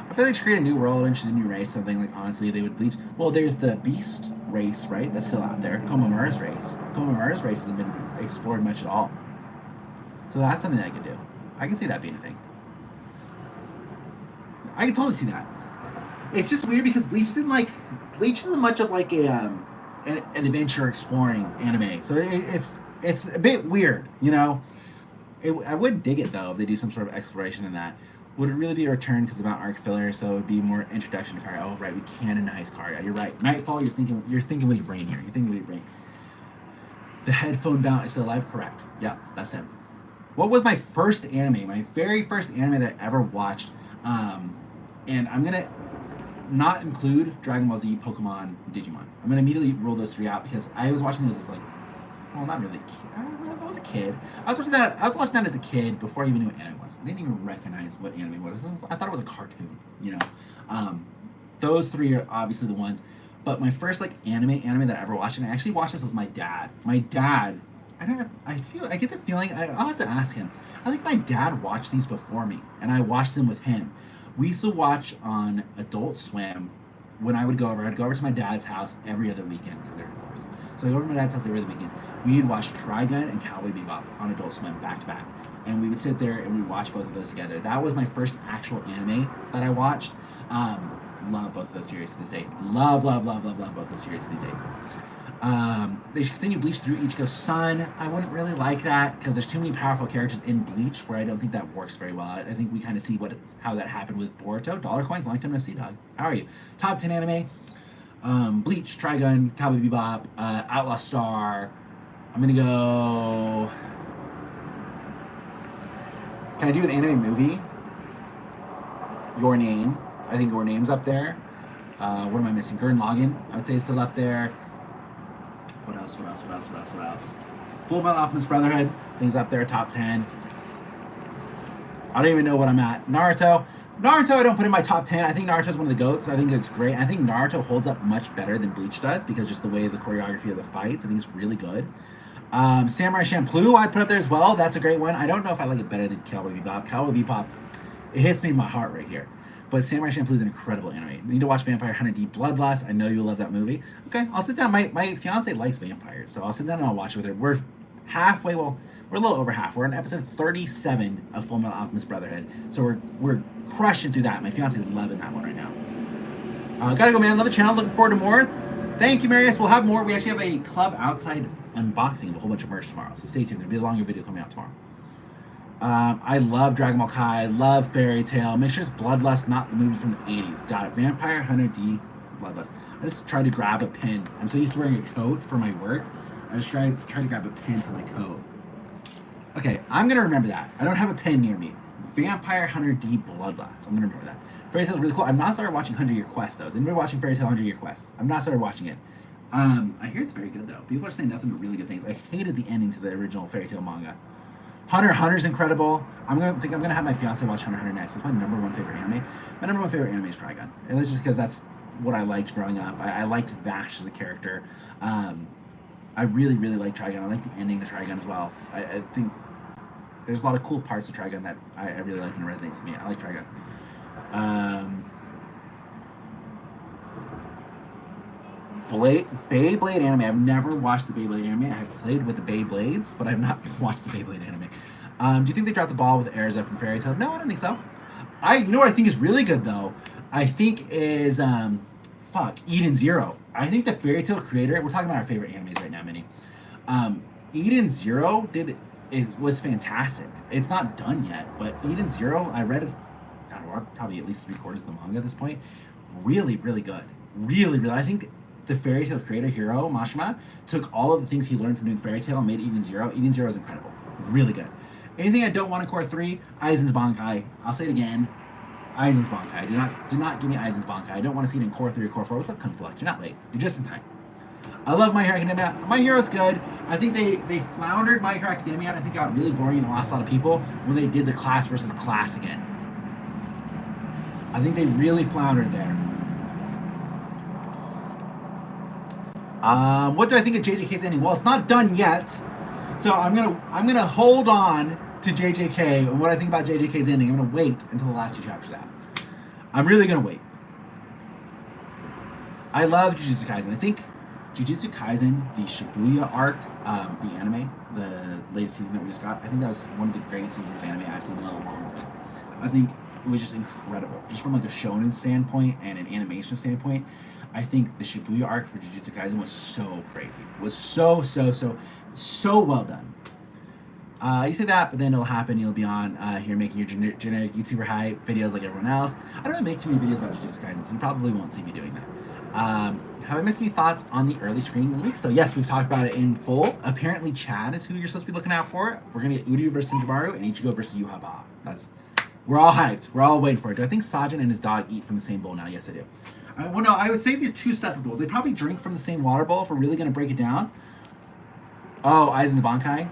[SPEAKER 1] I feel like they should create a new world, introduce a new race, something like, honestly, they would Bleach. Well, there's the Beast race, right? That's still out there. Komamura's race. Komamura's race hasn't been explored much at all. So that's something I could do. I can see that being a thing. I can totally see that. It's just weird because Bleach isn't much of like an adventure exploring anime. So it's a bit weird, you know? I would dig it though if they do some sort of exploration in that. Would it really be a return because of Mount Arc filler? So it would be more introduction to Karya. Oh, right, we canonize Karya. You're right. Nightfall. You're thinking with your brain here. You're thinking with your brain. The headphone Bout is still alive. Correct. Yeah, that's him. What was my first anime? My very first anime that I ever watched. And I'm gonna not include Dragon Ball Z, Pokemon, Digimon. I'm gonna immediately rule those three out because I was watching those as like, well, not really. I was a kid. I was watching that as a kid before I even knew what anime was. I didn't even recognize what anime was. I thought it was a cartoon. You know, those three are obviously the ones. But my first like anime that I ever watched, and I actually watched this with my dad. My dad, I get the feeling I'll have to ask him. I think my dad watched these before me, and I watched them with him. We used to watch on Adult Swim when I would go over. I'd go over to my dad's house every other weekend because they're divorced. So I'd go over to my dad's house every other weekend. We'd watch Trigun and Cowboy Bebop on Adult Swim back to back, and we would sit there and we'd watch both of those together. That was my first actual anime that I watched. Love both of those series to this day. Love both those series to these days. They should continue Bleach through Ichigo's son. I wouldn't really like that because there's too many powerful characters in Bleach where I don't think that works very well. I think we kind of see how that happened with Boruto. Dollar Coins, long time no see, dog. How are you? Top 10 anime. Bleach, Trigun, Cowboy Bebop, Outlaw Star. I'm gonna go. Can I do an anime movie? Your Name. I think Your Name's up there. What am I missing? Gurren Lagann, I would say, is still up there. What else? Full Metal Alchemist Brotherhood, things up there, top 10. I don't even know what I'm at. Naruto I don't put in my top 10. I think Naruto's one of the GOATs. I think it's great. I think Naruto holds up much better than Bleach does because just the way the choreography of the fights, I think it's really good. Samurai Champloo I'd put up there as well. That's a great one. I don't know if I like it better than Cowboy Bebop. Cowboy Bebop, it hits me in my heart right here. But Samurai Champloo is an incredible anime. You need to watch Vampire Hunter D Bloodlust. I know you'll love that movie. Okay, I'll sit down. My fiance likes vampires, so I'll sit down and I'll watch it with her. We're halfway. Well, we're a little over half. We're on episode 37 of Full Metal Alchemist Brotherhood, so we're crushing through that. My fiance's loving that one right now. Gotta go, man. Love the channel. Looking forward to more. Thank you, Marius. We'll have more. We actually have a club outside unboxing of a whole bunch of merch tomorrow, so stay tuned. There'll be a longer video coming out tomorrow. I love Dragon Ball Kai, love Fairy Tail. Make sure it's Bloodlust, not the movie from the 80s. Got it. Vampire Hunter D Bloodlust. I just tried to grab a pin. I'm so used to wearing a coat for my work. I just tried to grab a pin for my coat. Okay, I'm going to remember that. I don't have a pen near me. Vampire Hunter D Bloodlust. I'm going to remember that. Fairy Tail's really cool. I've not started watching 100 Year Quest, though. Has anybody watching Fairy Tail 100 Year Quest? I've not started watching it. I hear it's very good, though. People are saying nothing but really good things. I hated the ending to the original Fairy Tail manga. Hunter's incredible. I'm gonna have my fiance watch Hunter next. It's my number one favorite anime. My number one favorite anime is Trigun, and it's just because that's what I liked growing up. I liked Vash as a character. I really like Trigun. I like the ending to Trigun as well. I think there's a lot of cool parts of Trigun that I really like and resonates with me. I like Trigun. Beyblade anime. I've never watched the Beyblade anime. I have played with the Beyblades, but I've not watched the Beyblade anime. Do you think they dropped the ball with Erza from Fairy Tail? No, I don't think so. You know what I think is really good though? I think is Eden Zero. I think the Fairy Tail creator. We're talking about our favorite animes right now, Minnie. Eden Zero was fantastic. It's not done yet, but Eden Zero, I read it. Probably at least 3/4 of the manga at this point. Really good. Really. I think the Fairy Tail creator, Hiro Mashima, took all of the things he learned from doing Fairy Tail and made Eden Zero. Eden Zero is incredible. Really good. Anything I don't want in Core 3, Aizen's Bankai. I'll say it again. Aizen's Bankai. Do not give me Aizen's Bankai. I don't want to see it in Core 3 or Core 4. What's up, Conflict? You're not late. You're just in time. I love My Hero Academia. My Hero's good. I think they floundered My Hero Academia, and I think it got really boring and lost a lot of people when they did the class versus class again. I think they really floundered there. What do I think of JJK's ending? Well, it's not done yet, so I'm gonna hold on to JJK and what I think about JJK's ending. I'm gonna wait until the last 2 chapters out. I'm really gonna wait. I love Jujutsu Kaisen. I think Jujutsu Kaisen, the Shibuya arc, the anime, the latest season that we just got, I think that was one of the greatest seasons of anime I've seen in a long time. I think it was just incredible, just from like a shonen standpoint and an animation standpoint. I think the Shibuya arc for Jujutsu Kaisen was so crazy. Was so well done. You say that, but then it'll happen. You'll be on here making your generic YouTuber hype videos like everyone else. I don't really make too many videos about Jujutsu Kaisen, so you probably won't see me doing that. Have I missed any thoughts on the early screening leaks, though? Yes, we've talked about it in full. Apparently, Chad is who you're supposed to be looking out for. We're going to get Uryu versus Senjumaru and Ichigo versus Yuhaba. We're all hyped. We're all waiting for it. Do I think Sajin and his dog eat from the same bowl now? Yes, I do. Well, no, I would say they're two separate bowls. They probably drink from the same water bowl if we're really going to break it down. Oh, Aizen's bankai.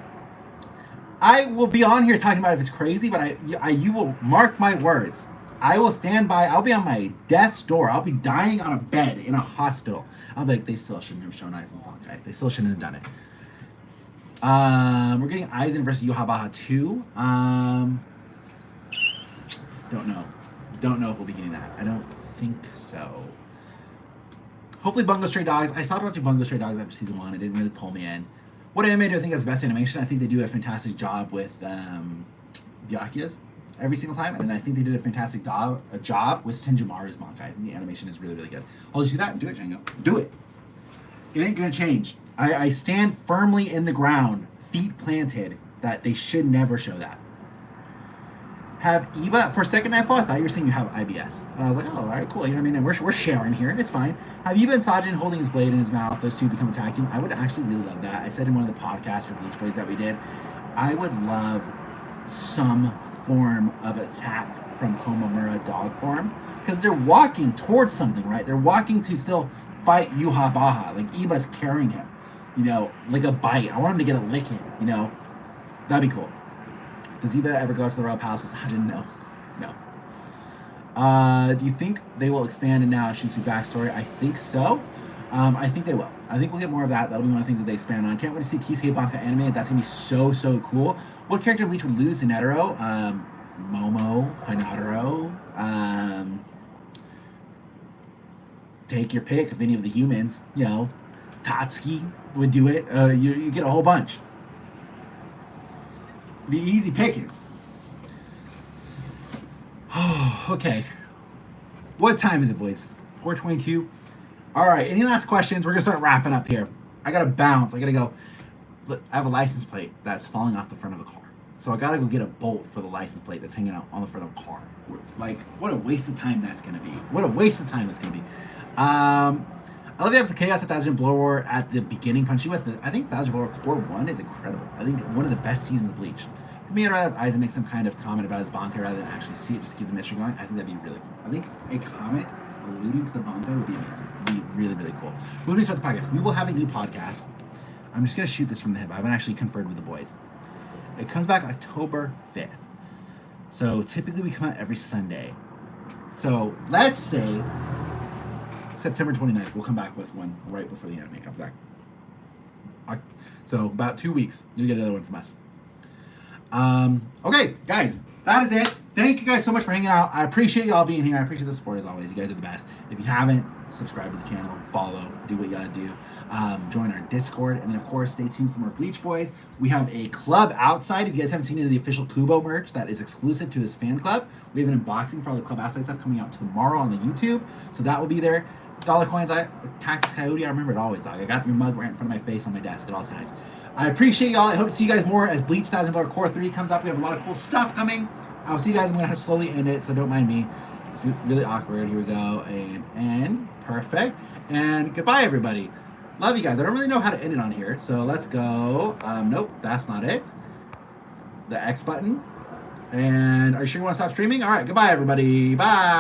[SPEAKER 1] I will be on here talking about if it's crazy, but you will mark my words. I will stand by. I'll be on my death's door. I'll be dying on a bed in a hospital. I'll be like, they still shouldn't have shown Aizen's bankai. They still shouldn't have done it. We're getting Aizen versus Yuhabaha 2. Don't know. Don't know if we'll be getting that. I don't think so. Hopefully Bungo Stray Dogs. I stopped watching Bungo Stray Dogs after season 1. It didn't really pull me in. What anime do I think has the best animation? I think they do a fantastic job with Byakuya's every single time. And I think they did a fantastic job with Senjumaru's bankai. I think the animation is really, really good. I'll just do that. Do it, Django. Do it. It ain't going to change. I stand firmly in the ground, feet planted, that they should never show that. Have Iba, for a second I thought you were saying you have IBS. And I was like, oh, all right, cool. You know what I mean? We're sharing here. It's fine. Have Iba and Sajin holding his blade in his mouth, those two become a tag team? I would actually really love that. I said in one of the podcasts for Bleach Boys that we did, I would love some form of attack from Komamura dog form. Because they're walking towards something, right? They're walking to still fight Yuhabaha. Like, Iba's carrying him. You know, like a bite. I want him to get a lick in, you know? That'd be cool. Does Iba ever go to the Royal Palace? I didn't know. No. Do you think they will expand in now Shinji backstory? I think so. I think they will. I think we'll get more of that. That'll be one of the things that they expand on. I can't wait to see Kisuke Bankai animated. That's going to be so, so cool. What character of Bleach would lose to Netero? Momo, Hinataro. Take your pick of any of the humans. You know, Tatsuki would do it. You get a whole bunch. Be easy pickings. Oh, okay. What time is it, boys? 4:22. All right. Any last questions? We're gonna start wrapping up here. I gotta bounce. I gotta go. Look, I have a license plate that's falling off the front of a car, so I gotta go get a bolt for the license plate that's hanging out on the front of a car. Like, what a waste of time that's gonna be. What a waste of time that's gonna be. I love the episode Chaos at Thousand Blow War at the beginning. Punchy with I think Thousand Blow War Core 1 is incredible. I think one of the best seasons of Bleach. For me, I'd rather have Aizen make some kind of comment about his bankai rather than actually see it, just keep the mystery going. I think that'd be really cool. I think a comment alluding to the bankai would be amazing. It would be really, really cool. When we start the podcast, we will have a new podcast. I'm just going to shoot this from the hip. I haven't actually conferred with the boys. It comes back October 5th. So typically we come out every Sunday. So let's say September 29th, we'll come back with one right before the anime comes back. So about 2 weeks, you'll get another one from us. Okay, guys, that is it. Thank you guys so much for hanging out. I appreciate y'all being here. I appreciate the support as always. You guys are the best. If you haven't, subscribe to the channel, follow, do what you gotta do. Join our Discord, and then of course, stay tuned for more Bleach Boys. We have a club outside. If you guys haven't seen any of the official Kubo merch that is exclusive to his fan club, we have an unboxing for all the club outside stuff coming out tomorrow on the YouTube. So that will be there. Dollar coins, Cactus Coyote, I remember it always, dog. I got your mug right in front of my face on my desk at all times. I appreciate y'all. I hope to see you guys more as Bleach Thousand Blow Core 3 comes up. We have a lot of cool stuff coming. I'll see you guys. I'm going to slowly end it, so don't mind me. It's really awkward. Here we go. And perfect. And goodbye, everybody. Love you guys. I don't really know how to end it on here, so let's go. Nope, that's not it. The X button. And are you sure you want to stop streaming? All right, goodbye, everybody. Bye.